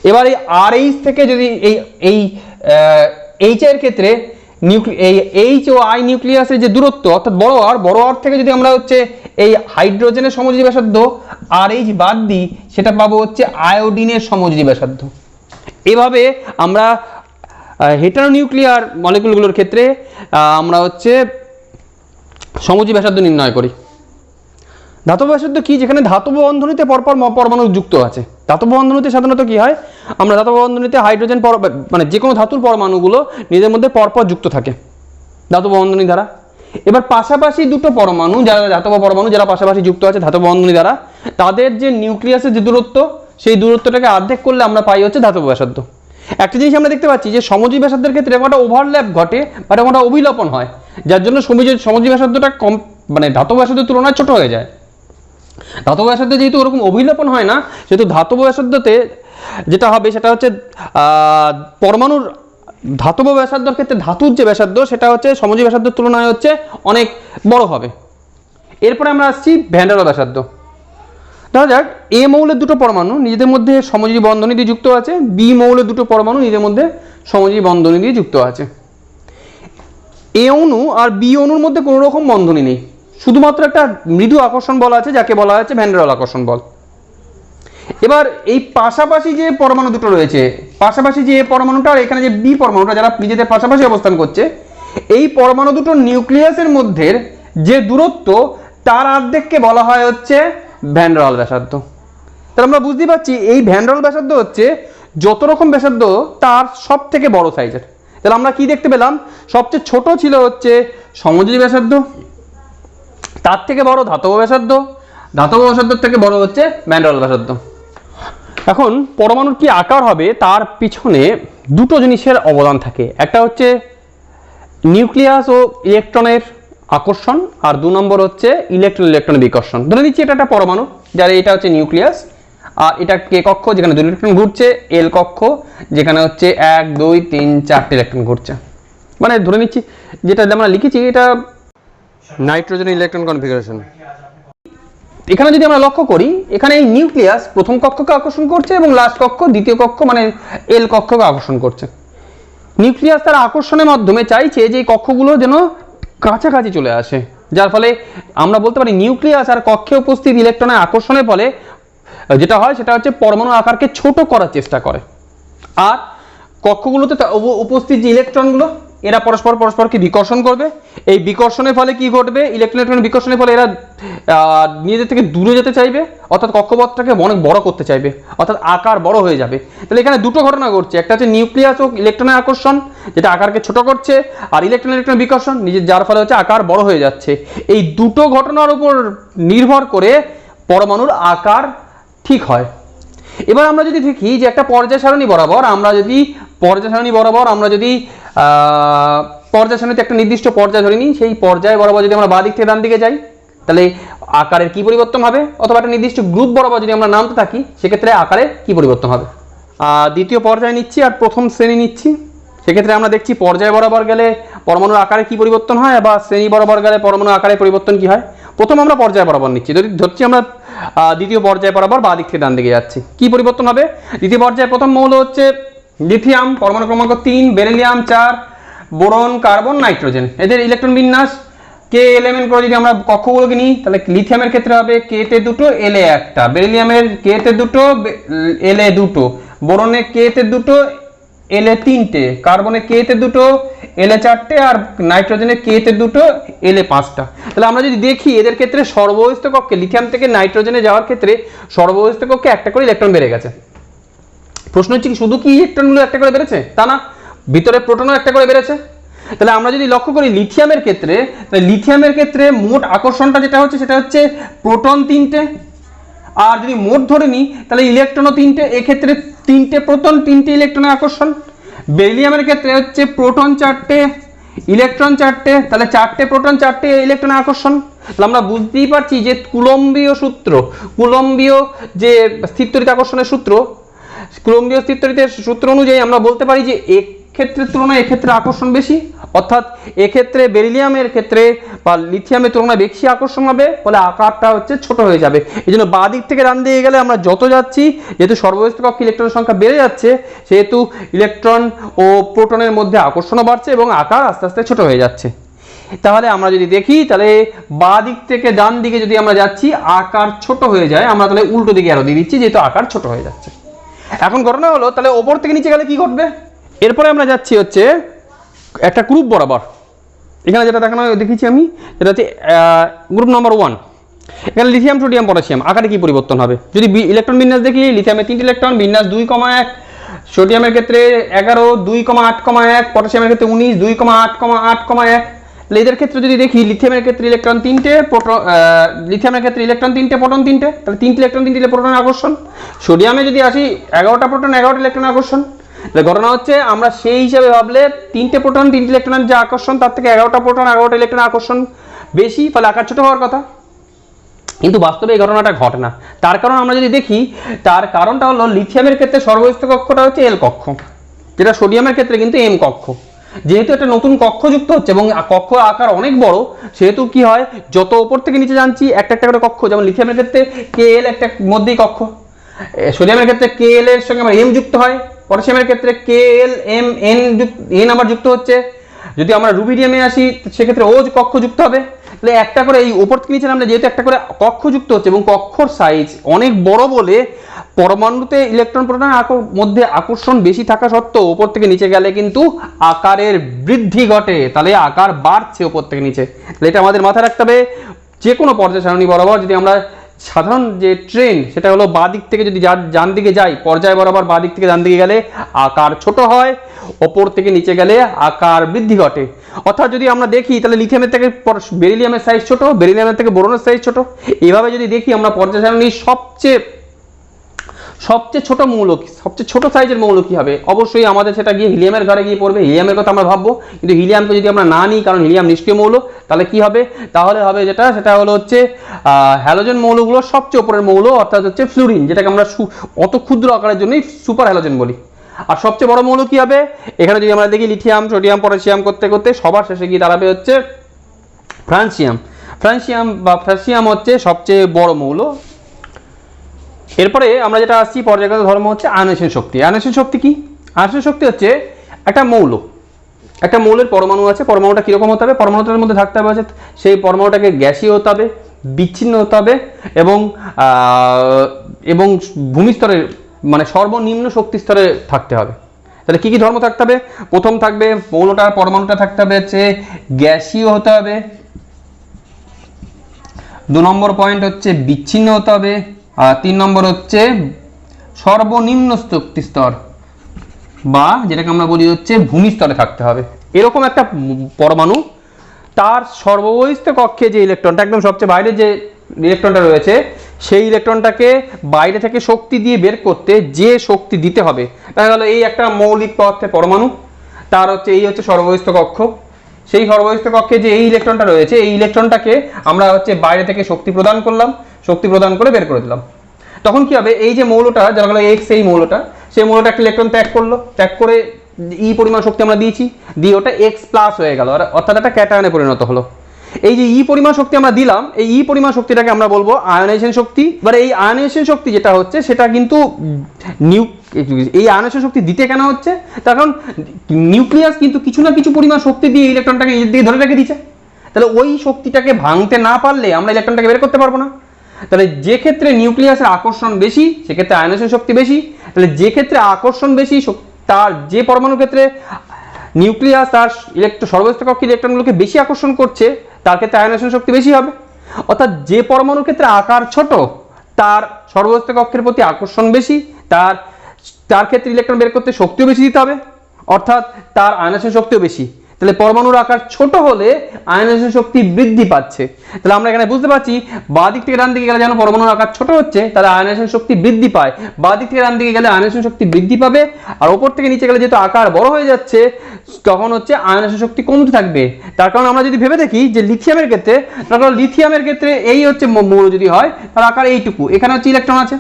এবার এই RH থেকে যদি এই H এর ক্ষেত্রে এই H ও I নিউক্লিয়াসের যে দূরত্ব, অর্থাৎ বড় আর থেকে যদি আমরা হচ্ছে এই হাইড্রোজেনের সমযোজী ব্যাসার্ধ RH বাদ দিই, সেটা পাবো হচ্ছে আয়োডিনের সমযোজী ব্যাসার্ধ। এভাবে আমরা হেটারোনিউক্লিয়ার মলিকুলগুলোর ক্ষেত্রে আমরা হচ্ছে সমযোজী ব্যাসার্ধ নির্ণয় করি। ধাতব ব্যাসার্ধ কি, যেখানে ধাতব বন্ধনীতে পরপর পরমাণু যুক্ত আছে। ধাতব বন্ধনীতে সাধারণত কি হয়, আমরা ধাতব বন্ধনীতে হাইড্রোজেন মানে যে কোনো ধাতুর পরমাণুগুলো নিজের মধ্যে পরপর যুক্ত থাকে ধাতব বন্ধনী দ্বারা। এবার পাশাপাশি দুটো পরমাণু, যারা ধাতব পরমাণু যারা পাশাপাশি যুক্ত আছে ধাতব বন্ধনী দ্বারা, তাদের যে নিউক্লিয়াসের যে দূরত্ব, সেই দূরত্বটাকে অর্ধেক করলে আমরা পাই হচ্ছে ধাতব ব্যাসার্ধ। একটা জিনিস আমরা দেখতে পাচ্ছি যে সমযোজী ব্যাসার্ধের ক্ষেত্রে একটা ওভারল্যাপ ঘটে বা একটা অবিলোপন হয়, যার জন্য সমযোজী ব্যাসার্ধটা কম, মানে ধাতব ব্যাসার্ধের তুলনায় ছোট হয়ে যায়। ধাতব ব্যাসার্ধে যেহেতু ওরকম অবিলোপন হয় না, সেহেতু ধাতব ব্যাসার্ধতে যেটা হবে সেটা হচ্ছে পরমাণুর ধাতব ব্যাসার্ধের ক্ষেত্রে ধাতুর যে ব্যাসার্ধ, সেটা হচ্ছে সমযোজী ব্যাসার্ধের তুলনায় হচ্ছে অনেক বড় হবে। এরপরে আমরা আসছি ভ্যান ডার ওয়াল ব্যাসার্ধ। দেখা যাক, এ মৌলের দুটো পরমাণু নিজেদের মধ্যে সমযোজী বন্ধনী দিয়ে যুক্ত আছে, বি মৌলের দুটো পরমাণু নিজেদের মধ্যে সমযোজী বন্ধনী দিয়ে যুক্ত আছে। এ অণু আর বি অণুর মধ্যে কোনো রকম বন্ধনী নেই, শুধুমাত্র একটা মৃদু আকর্ষণ বল আছে, যাকে বলা হচ্ছে ভ্যান ডার ওয়াল আকর্ষণ বল। এবার এই পাশাপাশি যে পরমাণু দুটো রয়েছে, পাশাপাশি যে পরমাণুটা আর এখানে যে বি পরমাণুটা, যারা নিজেদের পাশাপাশি অবস্থান করছে, এই পরমাণু দুটো নিউক্লিয়াসের মধ্যে যে দূরত্ব, তার অর্ধেককে বলা হয় হচ্ছে ভ্যান ডার ওয়াল ব্যাসার্ধ। তাহলে আমরা বুঝতে পারছি এই ভ্যান ডার ওয়াল ব্যাসার্ধ হচ্ছে যত রকম ব্যাসার্ধ তার সব থেকে বড় সাইজের। তাহলে আমরা কি দেখতে পেলাম, সবচেয়ে ছোট ছিল হচ্ছে সমযোজী ব্যাসার্ধ, তার থেকে বড় ধাতব ব্যাসার্ধ, ধাতব ব্যাসার্ধের থেকে বড় হচ্ছে ভ্যান ডার ওয়াল ব্যাসার্ধ। এখন পরমাণুর কি আকার হবে, তার পিছনে দুটো জিনিসের অবদান থাকে। একটা হচ্ছে নিউক্লিয়াস ও ইলেকট্রনের আকর্ষণ, আর 2 নম্বর হচ্ছে ইলেকট্রন বিকর্ষণ। ধরে নিচ্ছি এটা একটা পরমাণু, যার এটা হচ্ছে নিউক্লিয়াস, আর এটা কে কক্ষ, যেখানে 2 ইলেকট্রন ঘুরছে, এল কক্ষ, যেখানে হচ্ছে 1 2 3 4টে ইলেকট্রন ঘুরছে। মানে ধরে নিচ্ছি যেটা আমরা লিখেছি, এটা নাইট্রোজেন ইলেকট্রন কনফিগারেশন। এখানে যদি আমরা লক্ষ্য করি, এখানে এই নিউক্লিয়াস প্রথম কক্ষকে আকর্ষণ করছে এবং লাস্ট কক্ষ, দ্বিতীয় কক্ষ মানে এল কক্ষকে আকর্ষণ করছে। নিউক্লিয়াস তার আকর্ষণের মাধ্যমে চাইছে যে এই কক্ষগুলো যেন কাছাকাছি চলে আসে, যার ফলে আমরা বলতে পারি নিউক্লিয়াস আর কক্ষে উপস্থিত ইলেকট্রনের আকর্ষণের ফলে যেটা হয় সেটা হচ্ছে পরমাণুর আকারকে ছোট করার চেষ্টা করে। আর কক্ষগুলোতে উপস্থিত যে ইলেকট্রনগুলো, এরা পরস্পরকে বিকর্ষণ করবে। এই বিকর্ষণের ফলে কি ঘটবে, ইলেকট্রন বিকর্ষণের ফলে এরা নিজেদের থেকে দূরে যেতে চাইবে, অর্থাৎ কক্ষপথটাকে অনেক বড় করতে চাইবে, অর্থাৎ আকার বড় হয়ে যাবে। তাহলে এখানে দুটো ঘটনা ঘটছে, একটা হচ্ছে নিউক্লিয়াস ও ইলেকট্রনের আকর্ষণ, যেটা আকারকে ছোট করছে, আর ইলেকট্রন বিকর্ষণ, যার ফলে হচ্ছে আকার বড় হয়ে যাচ্ছে। এই দুটো ঘটনার উপর নির্ভর করে পরমাণুর আকার ঠিক হয়। এবার আমরা যদি দেখি যে একটা পর্যায় সারণী বরাবর আমরা যদি পর্যায় সারণীতে একটা নির্দিষ্ট পর্যায় ধরে নিই, সেই পর্যায় বরাবর যদি আমরা বাঁ দিক থেকে ডান দিকে যাই, তাহলে আকারের কি পরিবর্তন হবে, অথবা একটা নির্দিষ্ট গ্রুপ বরাবর যদি আমরা নামতে থাকি, সেক্ষেত্রে আকারের কি পরিবর্তন হবে। দ্বিতীয় পর্যায় নিচ্ছি আর প্রথম শ্রেণী নিচ্ছি, সেক্ষেত্রে আমরা দেখছি পর্যায় বরাবর গেলে পরমাণুর আকারে কি পরিবর্তন হয়, বা শ্রেণী বরাবর গেলে পরমাণুর আকারের পরিবর্তন কি হয়। প্রথম আমরা পর্যায় বরাবর নিচ্ছি, যদি ধরছি আমরা দ্বিতীয় পর্যায় বরাবর বাঁ দিক থেকে ডান দিকে যাচ্ছি, কি পরিবর্তন হবে। দ্বিতীয় পর্যায়ে প্রথম মৌল হচ্ছে লিথিয়াম, পরমাণু ক্রমাঙ্ক 3, বেরিলিয়াম 4, বোরন, কার্বন, নাইট্রোজেন। এদের ইলেকট্রন বিন্যাস কে এলিমেন্ট করে যদি আমরা কক্ষগুলোকে নিই তাহলে লিথিয়ামের ক্ষেত্রে হবে কে তে দুটো এল এ একটা, বেরিলিয়ামের কে তে দুটো এল এ দুটো, বোরনে কে তে দুটো এল এ তিনটে, কার্বনে কে তে দুটো এল এ চারটে, আর নাইট্রোজেনে কে তে দুটো এল এ পাঁচটা। তাহলে আমরা যদি দেখি এদের ক্ষেত্রে সর্ববহিস্থ কক্ষে লিথিয়াম থেকে নাইট্রোজেনে যাওয়ার ক্ষেত্রে সর্ববহিস্থ কক্ষে একটা করে ইলেকট্রন বেড়ে গেছে। প্রশ্ন হচ্ছে কি শুধু কি ইলেকট্রনগুলো একটা করে বেড়েছে? তা না, ভিতরে প্রোটনও একটা করে বেড়েছে। তাহলে আমরা যদি লক্ষ্য করি লিথিয়ামের ক্ষেত্রে, তাহলে লিথিয়ামের ক্ষেত্রে মোট আকর্ষণটা যেটা হচ্ছে সেটা হচ্ছে প্রোটন তিনটে, আর যদি মোট ধরে নিই তাহলে ইলেকট্রনও তিনটে, এক্ষেত্রে তিনটে প্রোটন তিনটে ইলেকট্রনের আকর্ষণ। বেরিলিয়ামের ক্ষেত্রে হচ্ছে প্রোটন চারটে ইলেকট্রন চারটে, তাহলে চারটে প্রোটন চারটে ইলেকট্রনের আকর্ষণ। তাহলে আমরা বুঝতেই পারছি যে কুলম্বীয় সূত্র, কুলম্বীয় যে স্থিরতড়িৎ আকর্ষণের সূত্র, কুলম্বীয় স্থিরতড়িতের সূত্র অনুযায়ী আমরা বলতে পারি যে ক্ষেত্রের তুলনায় এক্ষেত্রে আকর্ষণ বেশি, অর্থাৎ এক্ষেত্রে বেরিলিয়ামের ক্ষেত্রে বা লিথিয়ামের তুলনায় বেশি আকর্ষণ হবে, ফলে আকারটা হচ্ছে ছোট হয়ে যাবে। এই জন্য বাঁ দিক থেকে ডান দিকে গেলে আমরা যত যাচ্ছি, যেহেতু সর্ববহিস্থ কক্ষে ইলেকট্রনের সংখ্যা বেড়ে যাচ্ছে, সেহেতু ইলেকট্রন ও প্রোটনের মধ্যে আকর্ষণও বাড়ছে এবং আকার আস্তে আস্তে ছোট হয়ে যাচ্ছে। তাহলে আমরা যদি দেখি তাহলে বাঁ দিক থেকে ডান দিকে যদি আমরা যাচ্ছি আকার ছোট হয়ে যায়, আমরা তাহলে উল্টো দিকে আরো দিয়ে দিচ্ছি যেহেতু আকার ছোট হয়ে যাচ্ছে। এখন ঘটনা হলো তাহলে ওপর থেকে নিচে গেলে কি ঘটবে? এরপরে আমরা যাচ্ছি হচ্ছে একটা গ্রুপ বরাবর। এখানে যেটা দেখানো দেখেছি আমি, যেটা হচ্ছে গ্রুপ নম্বর 1। এখানে লিথিয়াম সোডিয়াম পটাশিয়াম আকারে কি পরিবর্তন হবে? যদি ইলেকট্রন বিন্যাস দেখি, লিথিয়ামে 3টি ইলেকট্রন, বিন্যাস 2,1, সোডিয়ামের ক্ষেত্রে 11, 2,8,1, পটাশিয়ামের ক্ষেত্রে 19, 2,8,8,1। এদের ক্ষেত্রে যদি দেখি লিথিয়ামের ক্ষেত্রে ইলেকট্রন 3টে, লিথিয়ামের ক্ষেত্রে ইলেকট্রন 3টে, প্রোটন 3টে, তাহলে 3টে ইলেকট্রন 3টে প্রোটনের আকর্ষণ। সোডিয়ামে যদি আসি 11টা প্রোটন 11টা ইলেকট্রন আকর্ষণ। ঘটনা হচ্ছে আমরা সেই হিসাবে ভাবলে 3টে প্রোটন 3টে ইলেকট্রনের যে আকর্ষণ তার থেকে 11টা প্রোটন 11টা ইলেকট্রনের আকর্ষণ বেশি, ফলে আকার ছোট হওয়ার কথা। কিন্তু বাস্তবে এই ঘটনাটা ঘটে না। তার কারণ আমরা যদি দেখি, তার কারণটা হলো লিথিয়ামের ক্ষেত্রে সর্ববহিস্থ কক্ষটা হচ্ছে এল কক্ষ, যেটা সোডিয়ামের ক্ষেত্রে কিন্তু এম কক্ষ। যেহেতু একটা নতুন কক্ষ যুক্ত হচ্ছে এবং কক্ষ আকার অনেক বড়, সেহেতু কি হয় যত উপর থেকে নিচে জানছি একটা একটা করে কক্ষ, যেমন লিথিয়ামের ক্ষেত্রে কে এল একটা মধ্যেই কক্ষ, সোডিয়ামের ক্ষেত্রে কে এল এর সঙ্গে আবার এম যুক্ত হয়, পটাশিয়ামের ক্ষেত্রে কে এল এম এন আবার যুক্ত হচ্ছে। যদি আমরা রুবিডিয়ামে আসি সেক্ষেত্রে ও কক্ষ যুক্ত হবে। তাহলে একটা করে এই উপর থেকে নিচে নামলে যেহেতু একটা করে কক্ষ যুক্ত হচ্ছে এবং কক্ষর সাইজ অনেক বড় বলে পরমাণুতে ইলেকট্রন প্রোটনের মধ্যে আকর্ষণ বেশি থাকা সত্ত্বেও উপর থেকে নিচে গেলে কিন্তু আকারের বৃদ্ধি ঘটে, তাহলে আকার বাড়ছে উপর থেকে নিচে। তাহলে এটা আমাদের মাথায় রাখতে হবে। যে কোনো পর্যায় সারণী বরাবর যদি আমরা সাধারণ যে ট্রেন্ড সেটা হলো বাঁ দিক থেকে যদি ডান দিকে যাই, পর্যায় বরাবর বাঁ দিক থেকে ডান দিকে গেলে আকার ছোট হয়, ওপর থেকে নিচে গেলে আকার বৃদ্ধি ঘটে। অর্থাৎ যদি আমরা দেখি তাহলে লিথিয়ামের থেকে বেরিলিয়ামের সাইজ ছোট, বেরিলিয়ামের থেকে বোরনের সাইজ ছোট। এইভাবে যদি দেখি আমরা পর্যায় সারণীর সবচেয়ে ছোট মৌল, সবচেয়ে ছোট সাইজের মৌল কি হবে? অবশ্যই আমাদের সেটা গিয়ে হিলিয়ামের ঘরে গিয়ে পড়বে। হিলিয়ামের কথা আমরা ভাববো, কিন্তু হিলিয়ামকে যদি আমরা না নিই, কারণ হিলিয়াম নিষ্ক্রিয় মৌল, তাহলে কি হবে? তাহলে হবে সেটা হলো হচ্ছে হ্যালোজেন মৌলগুলো সবচেয়ে উপরের মৌল, অর্থাৎ হচ্ছে ফ্লুরিন, যেটাকে আমরা অত ক্ষুদ্র আকারের জন্যই সুপার হ্যালোজেন বলি। আর সবচেয়ে বড় মৌল কি হবে? এখানে যদি আমরা দেখি লিথিয়াম সোডিয়াম পটাশিয়াম করতে করতে সবার শেষে গিয়ে দাঁড়াবে হচ্ছে ফ্রান্সিয়াম। ফ্রান্সিয়াম হচ্ছে সবচেয়ে বড় মৌল। এরপরে আমরা যেটা আসছি পর্যায়গত ধর্ম হচ্ছে আয়নেশন শক্তি। আয়নেশন শক্তি কি? আয়নেশন শক্তি হচ্ছে একটা মৌলের পরমাণু আছে, পরমাণুটা কিরকম হতে হবে? পরমাণুটার মধ্যে থাকতে হবে হচ্ছে সেই পরমাণুটাকে গ্যাসীয় হতে হবে, বিচ্ছিন্ন হতে হবে এবং ভূমিস্তরের মানে সর্বনিম্ন শক্তি স্তরে থাকতে হবে। তাহলে কি কি ধর্ম থাকতে হবে? প্রথম থাকবে মৌলটার পরমাণুটা থাকতে হবে হচ্ছে গ্যাসীয় হতে হবে। 2 নম্বর পয়েন্ট হচ্ছে বিচ্ছিন্ন হতে হবে। আর 3 নম্বর হচ্ছে সর্বনিম্ন শক্তি স্তর বা যেটাকে আমরা বলি হচ্ছে ভূমি স্তরে থাকতে হবে। এরকম একটা পরমাণু তার সর্ববহিস্থ কক্ষে যে ইলেকট্রনটা একদম সবচেয়ে বাইরে যে ইলেকট্রনটা রয়েছে, সেই ইলেকট্রনটাকে বাইরে থেকে শক্তি দিয়ে বের করতে যে শক্তি দিতে হবে, দেখা গেল এই একটা মৌলিক পদার্থের পরমাণু, তার হচ্ছে এই হচ্ছে সর্ববহিস্থ কক্ষ। সেই সর্ববহিস্থ কক্ষে যে এই ইলেকট্রনটা রয়েছে, এই ইলেকট্রনটাকে আমরা হচ্ছে বাইরে থেকে শক্তি প্রদান করলাম, শক্তি প্রদান করে বের করে দিলাম। তখন কি হবে? এই যে মৌলটা যারা গেল এক্স, এই মৌলটা, সেই মৌলটা একটা ইলেকট্রন ত্যাগ করলো, ত্যাগ করে ই পরিমাণ শক্তি আমরা দিয়েছি, দিয়ে ওটা এক্স প্লাস হয়ে গেল, অর্থাৎ একটা ক্যাটায়নে পরিণত হলো। এই যে ই পরিমাণ শক্তি আমরা দিলাম, এই ই পরিমাণ শক্তিটাকে আমরা বলবো আয়নাইজেশন শক্তি। এবার এই আয়নাইজেশন শক্তি যেটা হচ্ছে সেটা কিন্তু এই আয়নাইজেশন শক্তি দিতে কেন হচ্ছে? তার কারণ নিউক্লিয়াস কিন্তু কিছু না কিছু পরিমাণ শক্তি দিয়ে ইলেকট্রনটাকে নিজের দিকে ধরে রেখে দিচ্ছে। তাহলে ওই শক্তিটাকে ভাঙতে না পারলে আমরা ইলেকট্রনটাকে বের করতে পারবো না। তাহলে যে ক্ষেত্রে নিউক্লিয়াসের আকর্ষণ বেশি সেক্ষেত্রে আয়নেশন শক্তি বেশি। তাহলে যে ক্ষেত্রে আকর্ষণ বেশি তার যে পরমাণুর ক্ষেত্রে নিউক্লিয়াস তার সর্বোচ্চ কক্ষের ইলেকট্রনগুলোকে বেশি আকর্ষণ করছে তার ক্ষেত্রে আয়নেশন শক্তি বেশি হবে। অর্থাৎ যে পরমাণুর ক্ষেত্রে আকার ছোট তার সর্বোচ্চ কক্ষের প্রতি আকর্ষণ বেশি, তার ক্ষেত্রে ইলেকট্রন বের করতে শক্তিও বেশি দিতে হবে, অর্থাৎ তার আয়নেশন শক্তিও বেশি। তাহলে পরমাণুর আকার ছোট হলে আয়নেশন শক্তি বৃদ্ধি পাচ্ছে। তাহলে আমরা এখানে বুঝতে পারছি বাঁ দিক থেকে ডান দিকে গেলে যেন পরমাণুর আকার ছোট হচ্ছে, তাহলে আয়নেশন শক্তি বৃদ্ধি পায়। বাঁ দিক থেকে ডান দিকে গেলে আয়নেশন শক্তি বৃদ্ধি পাবে, আর ওপর থেকে নিচে গেলে যেহেতু আকার বড় হয়ে যাচ্ছে তখন হচ্ছে আয়নেশন শক্তি কমতে থাকবে। তার কারণ আমরা যদি ভেবে দেখি যে লিথিয়ামের ক্ষেত্রে, তার কারণ লিথিয়ামের ক্ষেত্রে এই হচ্ছে মৌল যদি হয় তার আকার এইটুকু, এখানে হচ্ছে ইলেকট্রন আছে।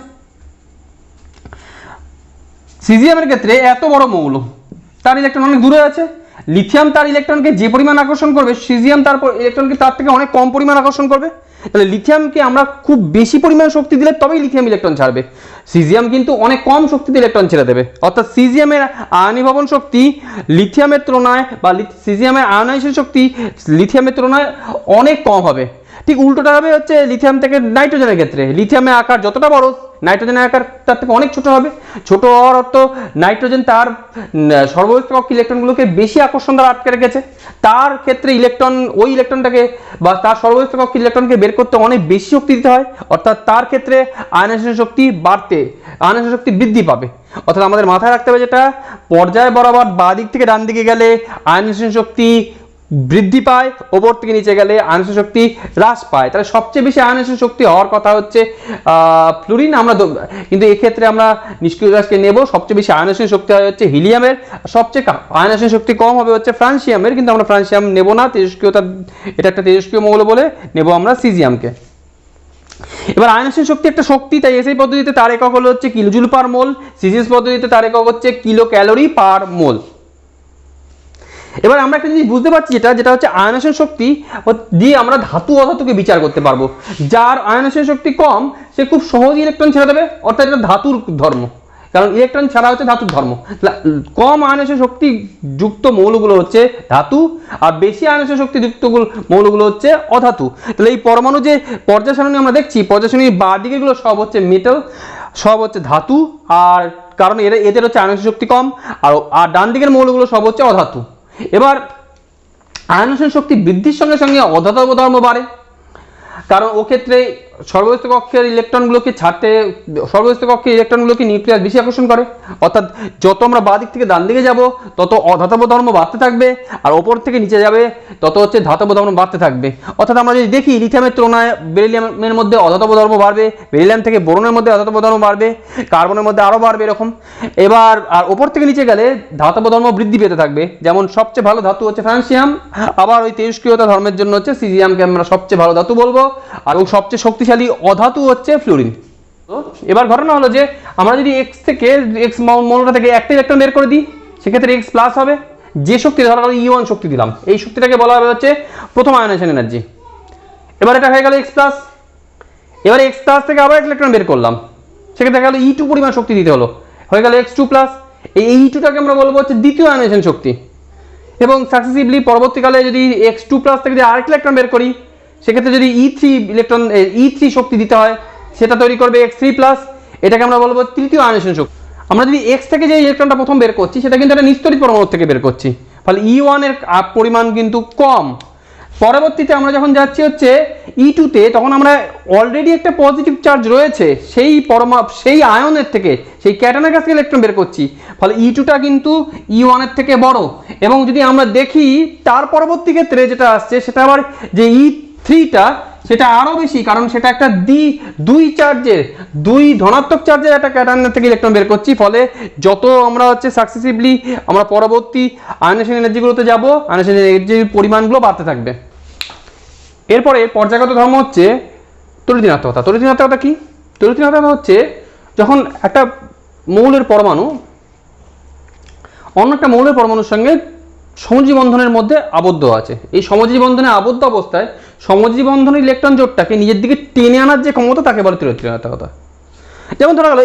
সিজিএমের ক্ষেত্রে এত বড় মৌল, তার ইলেকট্রন অনেক দূরে আছে। লিথিয়াম তার ইলেকট্রনকে যে পরিমাণ আকর্ষণ করবে, সিজিয়াম তার ইলেকট্রনকে তার থেকে অনেক কম পরিমাণ আকর্ষণ করবে। তাহলে লিথিয়ামকে আমরা খুব বেশি পরিমাণ শক্তি দিলে তবেই লিথিয়াম ইলেকট্রন ছাড়বে, সিজিয়াম কিন্তু অনেক কম শক্তিতে ইলেকট্রন ছেড়ে দেবে। অর্থাৎ সিজিয়ামের আয়নীভবন শক্তি লিথিয়ামের তুলনায় বা সিজিয়ামের আয়নাইজেশন শক্তি লিথিয়ামের তুলনায় অনেক কম হবে। ঠিক উল্টোটা হবে হচ্ছে লিথিয়াম থেকে নাইট্রোজেনের ক্ষেত্রে। লিথিয়ামের আকার যতটা বড়, নাইট্রোজেনের আকার তার থেকে অনেক ছোট হবে। ছোট হওয়ার অর্থ নাইট্রোজেন তার সর্বোচ্চ কক্ষে ইলেকট্রনগুলোকে বেশি আকর্ষণ দ্বারা আটকে রেখেছে, তার ক্ষেত্রে ওই ইলেকট্রনটাকে বা তার সর্বোচ্চ কক্ষে ইলেকট্রনকে বের করতে অনেক বেশি শক্তি দিতে হয়। অর্থাৎ তার ক্ষেত্রে আয়নেশন শক্তি আয়নেশন শক্তি বৃদ্ধি পাবে। অর্থাৎ আমাদের মাথায় রাখতে হবে যেটা, পর্যায় বরাবর বাঁ দিক থেকে ডান দিকে গেলে আয়নেশন শক্তি বৃদ্ধি পায়, ওপর থেকে নিচে গেলে আয়নেশন শক্তি হ্রাস পায়। তাহলে সবচেয়ে বেশি আয়নেশন শক্তি হওয়ার কথা হচ্ছে ফ্লুরিন, কিন্তু এক্ষেত্রে আমরা নিষ্ক্রিয় গ্যাসকে নেব। সবচেয়ে বেশি আয়নেশন শক্তি হয় হচ্ছে হিলিয়ামের, সবচেয়ে আয়নেশন শক্তি কম হবে হচ্ছে ফ্রান্সিয়ামের, কিন্তু আমরা ফ্রান্সিয়াম নেব না, এটা একটা তেজস্ক্রিয় মৌল বলে নেব আমরা সিজিয়ামকে। এবার আয়নেশন শক্তি একটা শক্তি, তাই এসআই পদ্ধতিতে তার একক হলো হচ্ছে কিলোজুল পার মোল, সিজিএস পদ্ধতিতে তার একক হচ্ছে কিলো ক্যালোরি পার মোল। এবার আমরা একটা জিনিস বুঝতে পারছি যেটা হচ্ছে আয়নেশন শক্তি দিয়ে আমরা ধাতু অধাতুকে বিচার করতে পারবো। যার আয়নেশন শক্তি কম সে খুব সহজ ইলেকট্রন ছেড়ে দেবে, অর্থাৎ এটা ধাতুর ধর্ম, কারণ ইলেকট্রন ছাড়া হচ্ছে ধাতুর ধর্ম। কম আয়নেশন শক্তি যুক্ত মৌলগুলো হচ্ছে ধাতু, আর বেশি আয়নেশন শক্তি যুক্ত মৌলগুলো হচ্ছে অধাতু। তাহলে এই পরমাণু যে পর্যায় সারণী আমরা দেখছি, পর্যায় সারণীর বাঁ দিকেগুলো সব হচ্ছে মেটাল, সব হচ্ছে ধাতু, আর কারণ এদের হচ্ছে আয়নেশন শক্তি কম, আর ডান দিকের মৌলগুলো সব হচ্ছে অধাতু। এবার আয়নেশন শক্তি বৃদ্ধির সঙ্গে সঙ্গে অধাতব ধর্ম বাড়ে, কারণ ও ক্ষেত্রে সর্বোচ্চ কক্ষের ইলেকট্রনগুলোকে নিউক্লিয়াস বেশি আকর্ষণ করে। অর্থাৎ যত আমরা বাঁ দিক থেকে ডান দিকে যাব তত অধাতব ধর্ম বাড়তে থাকবে, আর ওপর থেকে নিচে যাবে তত হচ্ছে ধাতব ধর্ম বাড়তে থাকবে। অর্থাৎ আমরা যদি দেখি লিথিয়ামের তুলনায় বেরিলিয়ামের মধ্যে অধাতব ধর্ম বাড়বে, বেরিলিয়াম থেকে বোরনের মধ্যে অধাতব ধর্ম বাড়বে, কার্বনের মধ্যে আরও বাড়বে এরকম। এবার আর ওপর থেকে নিচে গেলে ধাতব ধর্ম বৃদ্ধি পেতে থাকবে। যেমন সবচেয়ে ভালো ধাতু হচ্ছে ফ্রান্সিয়াম, আবার ওই তেজস্ক্রিয়তা ধর্মের জন্য হচ্ছে সিজিয়ামকে আমরা সবচেয়ে ভালো ধাতু বলবো, আর সবচেয়ে শক্তিশালী অধাতু হচ্ছে ফ্লুরিন। এবার ঘটনা হলো যে আমরা যদি এক্স মৌলটা থেকে একটা ইলেকট্রন বের করে দিই, সেক্ষেত্রে এক্স প্লাস হবে। যে শক্তি ধরা হলো E1 শক্তি দিলাম, এই শক্তিটাকে বলা হবে হচ্ছে প্রথম আয়নেশন এনার্জি। এবার এটা হয়ে গেল এক্স প্লাস। এবার এক্স প্লাস থেকে আবার একটা ইলেকট্রন বের করলাম, সেক্ষেত্রে দেখা গেল E2 পরিমাণ শক্তি দিতে হলো, হয়ে গেল x2 প্লাস। এই E2টাকে আমরা বলবো হচ্ছে দ্বিতীয় আয়নেশন শক্তি। এবং সাকসেসিভলি পরবর্তীকালে যদি x2 প্লাস থেকে যদি আরেকটা ইলেকট্রন বের করি, সেক্ষেত্রে যদি E3 শক্তি দিতে হয়, সেটা তৈরি করবে x3 প্লাস, এটাকে আমরা বলবো তৃতীয় আয়নেশন শক্তি। আমরা যদি x থেকে যে ইলেকট্রনটা প্রথম বের করছি সেটা কিন্তু একটা নিস্তরিত পরমাণু থেকে বের করছি, ফলে E1 এর পরিমাণ কিন্তু কম। পরবর্তীতে আমরা যখন যাচ্ছি হচ্ছে E2 তে, তখন আমরা অলরেডি একটা পজিটিভ চার্জ রয়েছে সেই আয়নের থেকে, সেই ক্যাটায়নের কাছ থেকে ইলেকট্রন বের করছি, ফলে E2টা কিন্তু E1 এর থেকে বড়। এবং যদি আমরা দেখি তার পরবর্তী ক্ষেত্রে যেটা আসছে সেটা আবার যে E3টা, সেটা আরও বেশি, কারণ সেটা একটা দুই ধনাত্মক চার্জের একটা ক্যাটায়নের থেকে ইলেকট্রন বের করছি। ফলে যত আমরা হচ্ছে সাকসেসিভলি আমরা পরবর্তী আয়নেশন এনার্জিগুলোতে যাব, আয়নেশন এনার্জির পরিমাণগুলো বাড়তে থাকবে। এরপরে পর্যায়গত ধর্ম হচ্ছে তড়িৎ-ঋণাত্মকতা। তড়িৎ-ঋণাত্মকতা কি? তড়িৎ-ঋণাত্মকতা হচ্ছে যখন একটা মৌলের পরমাণু অন্য একটা মৌলের পরমাণুর সঙ্গে সমযোজী বন্ধনের মধ্যে আবদ্ধ আছে, এই সমযোজী বন্ধনে আবদ্ধ অবস্থায় সমযোজী বন্ধনের ইলেকট্রন জোটটাকে নিজের দিকে টেনে আনার যে ক্ষমতা, তাকে বলে তড়িৎ-ঋণাত্মকতা। যেমন ধরা গেল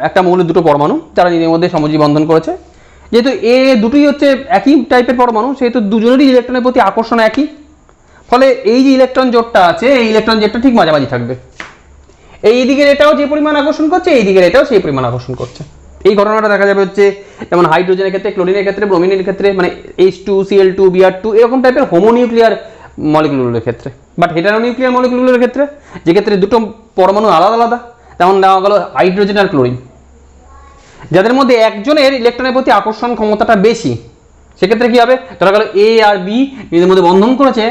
একটা মৌলের দুটো পরমাণু যারা নিজের মধ্যে সমযোজী বন্ধন করেছে, যেহেতু এ দুটোই হচ্ছে একই টাইপের পরমাণু, সেহেতু দুজনেরই ইলেকট্রনের প্রতি আকর্ষণ একই, ফলে এই যে ইলেকট্রন জোটটা আছে এই ইলেকট্রন জোটটা ঠিক মাঝামাঝি থাকবে। এই দিকের এটাও যে পরিমাণ আকর্ষণ করছে, এই দিকের এটাও সেই পরিমাণ আকর্ষণ করছে। এই ঘটনাটা দেখা যাবে হচ্ছে যেমন হাইড্রোজেনের ক্ষেত্রে, ক্লোরিনের ক্ষেত্রে, ব্রোমিনের ক্ষেত্রে, মানে H2Cl2 Br2 এরকম টাইপের হোমোনিউক্লিয়ার মলিকিউলের ক্ষেত্রে। বাট হেটারোনিউক্লিয়ার মলিকিউলের ক্ষেত্রে, যে ক্ষেত্রে দুটো পরমাণু আলাদা আলাদা, যেমন দেওয়া গেল হাইড্রোজেন আর ক্লোরিন, যাদের মধ্যে একজনের ইলেকট্রনের প্রতি আকর্ষণ ক্ষমতাটা বেশি, সেক্ষেত্রে কি হবে, ধরা গেল এ আর বি নিজেদের মধ্যে বন্ধন করেছে,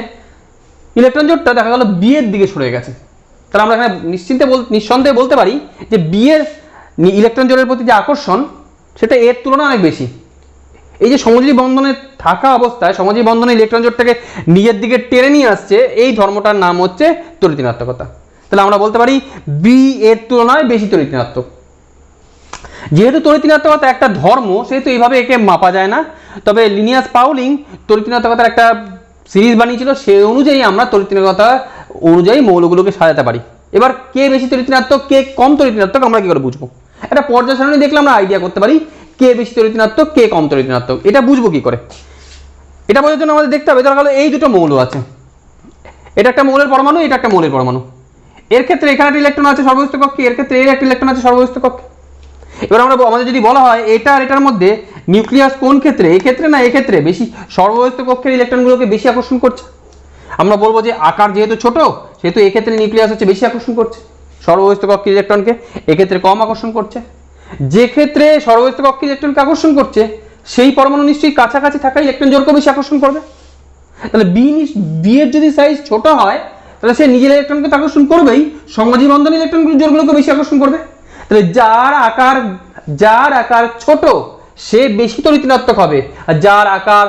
ইলেকট্রন জোটটা দেখা গেল বি এর দিকে সরে গেছে, তাহলে আমরা এখানে নিঃসন্দেহে বলতে পারি যে বি এর ইলেকট্রন জোটের প্রতি যে আকর্ষণ সেটা এর তুলনায় অনেক বেশি। এই যে সমযোজী বন্ধনে থাকা অবস্থায় সমযোজী বন্ধনে ইলেকট্রন জোটটাকে নিজের দিকে টেনে নিয়ে আসছে, এই ধর্মটার নাম হচ্ছে তড়িৎ-ঋণাত্মকতা। তাহলে আমরা বলতে পারি বি এর তুলনায় বেশি তড়িৎ-ঋণাত্মক। যেহেতু তড়িৎ-ঋণাত্মকতা একটা ধর্ম, সেহেতু এইভাবে একে মাপা যায় না। তবে লিনিয়াস পাউলিং তড়িৎ-ঋণাত্মকতার একটা সিরিজ বানিয়েছিল, সেই অনুযায়ী আমরা তড়িৎ-ঋণাত্মকতা অনুযায়ী মৌলগুলোকে সাজাতে পারি। এবার কে বেশি তড়িৎ-ঋণাত্মক, কে কম তড়িৎ-ঋণাত্মক আমরা কি করে বুঝবো? একটা পর্যায় সারণী দেখলে আমরা আইডিয়া করতে পারি কে বেশি তড়িৎ-ঋণাত্মক, কে কম তড়িৎ-ঋণাত্মক। এটা বুঝবো কি করে? এটা বোঝার জন্য আমাদের দেখতে হবে, ধরা গেল এই দুটো মৌল আছে, এটা একটা মৌলের পরমাণু, এটা একটা মৌলের পরমাণু। এর ক্ষেত্রে এখানে একটা ইলেকট্রন আছে সর্বস্থ কক্ষে, এর ক্ষেত্রে এর একটা ইলেকট্রন আছে সর্বস্থ কক্ষে। এবার আমাদের যদি বলা হয় এটা আর এটার মধ্যে নিউক্লিয়াস কোন ক্ষেত্রে, এই ক্ষেত্রে না এই ক্ষেত্রে বেশি সর্বস্থ কক্ষের ইলেকট্রনগুলোকে বেশি আকর্ষণ করছে, আমরা বলবো যে আকার যেহেতু ছোট সেহেতু এক্ষেত্রে নিউক্লিয়াস হচ্ছে বেশি আকর্ষণ করছে সর্বস্থ কক্ষের ইলেকট্রনকে, এক্ষেত্রে কম আকর্ষণ করছে। যে ক্ষেত্রে সর্বস্থ কক্ষের ইলেকট্রনকে আকর্ষণ করছে সেই পরমাণু নিশ্চয়ই কাছাকাছি থাকা ইলেকট্রন জোড়কে বেশি আকর্ষণ করবে। তাহলে বি এর যদি সাইজ ছোট হয় তাহলে সে নিজের ইলেকট্রনকে আকর্ষণ করবেই, সমযোজী বন্ধন ইলেকট্রন জোড়গুলোকে বেশি আকর্ষণ করবে। তাহলে যার আকার ছোট সে বেশি তড়িৎ-ঋণাত্মক হবে, আর যার আকার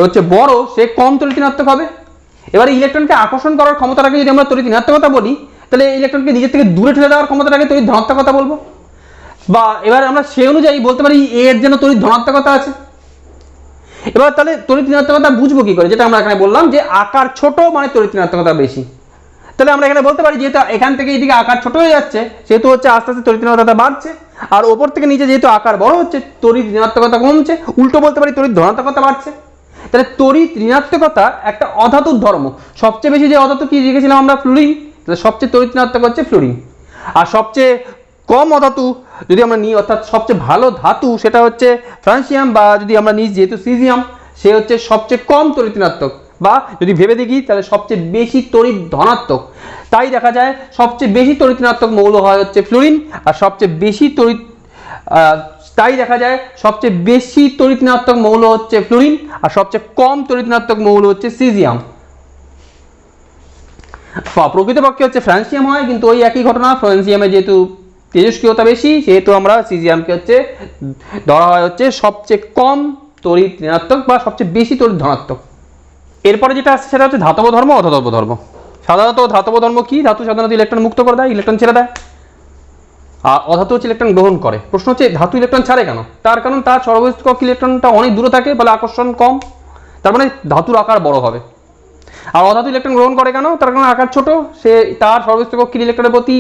হচ্ছে বড় সে কম তড়িৎ-ঋণাত্মক হবে। এবারে ইলেকট্রনকে আকর্ষণ করার ক্ষমতাটাকে যদি আমরা তড়িৎ-ঋণাত্মকতা বলি, তাহলে ইলেকট্রনকে নিজের থেকে দূরে ঠেলে দেওয়ার ক্ষমতাটাকে তড়িৎ-ধনাত্মকতা বলবো। বা এবার আমরা সেই অনুযায়ী বলতে পারি এর যেন তড়িৎ-ধনাত্মকতা আছে। এবার তাহলে তড়িৎ-ঋণাত্মকতা বুঝবো কি করে? যেটা আমরা এখানে বললাম যে আকার ছোট মানে তড়িৎ-ঋণাত্মকতা বেশি। তাহলে আমরা এখানে বলতে পারি যেহেতু এখান থেকে এইদিকে আকার ছোট হয়ে যাচ্ছে সেহেতু হচ্ছে আস্তে আস্তে তড়িৎ-ঋণাত্মকতা বাড়ছে, আর ওপর থেকে নিচে যেহেতু আকার বড় হচ্ছে তড়িৎ-ঋণাত্মকতা কমছে, উল্টো বলতে পারি তড়িৎ-ধনাত্মকতা বাড়ছে। তাহলে তড়িৎ-ঋণাত্মকতা একটা অধাতুর ধর্ম। সবচেয়ে বেশি যে অধাতু কি লিখেছিলাম আমরা, ফ্লুরিন। তাহলে সবচেয়ে তড়িৎ-ঋণাত্মক হচ্ছে ফ্লুরিন। আর সবচেয়ে কম অধাতু যদি আমরা নিই, অর্থাৎ সবচেয়ে ভালো ধাতু সেটা হচ্ছে ফ্রান্সিয়াম, বা যদি আমরা নিই যেহেতু সিজিয়াম, সে হচ্ছে সবচেয়ে কম তড়িৎ-ঋণাত্মক, বা যদি ভেবে দেখি তাহলে সবচেয়ে বেশি তড়িৎ-ধনাত্মক। তাই দেখা যায় সবচেয়ে বেশি তড়িৎ-ঋণাত্মক মৌল হয় হচ্ছে ফ্লুরিন, আর সবচেয়ে বেশি তড়িৎ-ঋণাত্মক মৌল হচ্ছে ফ্লুরিন, আর সবচেয়ে কম তড়িৎ-ঋণাত্মক মৌল হচ্ছে সিজিয়াম। প্রকৃতপক্ষে হচ্ছে ফ্রান্সিয়াম হয়, কিন্তু ওই একই ঘটনা, ফ্রান্সিয়ামে যেহেতু তেজস্ক্রিয়তা বেশি সেহেতু আমরা সিজিয়ামকে হচ্ছে ধরা হয় হচ্ছে সবচেয়ে কম তড়িৎ-ঋণাত্মক বা সবচেয়ে বেশি তড়িৎ-ধনাত্মক। এরপরে যেটা আসছে সেটা হচ্ছে ধাতব ধর্ম, অধাতব ধর্ম। সাধারণত ধাতব ধর্ম কি? ধাতু সাধারণত ইলেকট্রন মুক্ত করে দেয়, ইলেকট্রন ছেড়ে দেয়, আর অধাতু হচ্ছে ইলেকট্রন গ্রহণ করে। প্রশ্ন হচ্ছে ধাতু ইলেকট্রন ছাড়ে কেন? তার কারণ তার সর্বস্থ কক্ষের ইলেকট্রনটা অনেক দূরে থাকে, বলে আকর্ষণ কম, তার মানে ধাতুর আকার বড় হবে। আর অধাতু ইলেকট্রন গ্রহণ করে কেন? তার কারণ আকার ছোট, সে তার সর্বস্থ কক্ষের ইলেকট্রনের প্রতি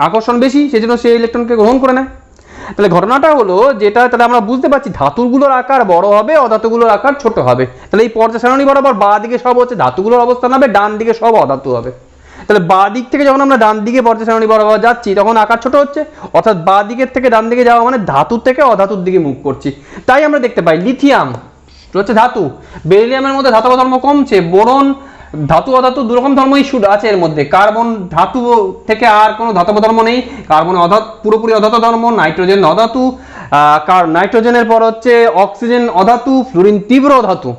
আকর্ষণ বেশি, সেজন্য সে ইলেকট্রনকে গ্রহণ করে নেয়। তাহলে ঘটনাটা হলো যেটা, তাহলে আমরা বুঝতে পারছি ধাতুগুলোর আকার বড় হবে, অধাতুগুলোর আকার ছোট হবে। তাহলে এই পর্যায় সারণী বরাবর বাঁ দিকে সব হচ্ছে ধাতুগুলোর অবস্থান হবে, ডান দিকে সব অধাতু হবে। তাহলে বাঁ দিক থেকে যখন আমরা ডান দিকে পর্যায় সারণী বরাবর যাচ্ছি তখন আকার ছোট হচ্ছে, অর্থাৎ বাঁ দিকের থেকে ডান দিকে যাওয়া মানে ধাতুর থেকে অধাতুর দিকে মুভ করছি। তাই আমরা দেখতে পাই লিথিয়াম হচ্ছে ধাতু, বেরিলিয়ামের মধ্যে ধাতব ধর্ম কমছে, বোরন ধাতু অধাতু দুরকম ধর্মই শুধু আছে এর মধ্যে। কার্বন ধাতু থেকে আর কোনো ধাতব ধর্ম নেই, কার্বন পুরোপুরি অধাতু ধর্ম, নাইট্রোজেন অধাতু, নাইট্রোজেনের পর হচ্ছে অক্সিজেন অধাতু, ফ্লুরিন তীব্র ধাতু।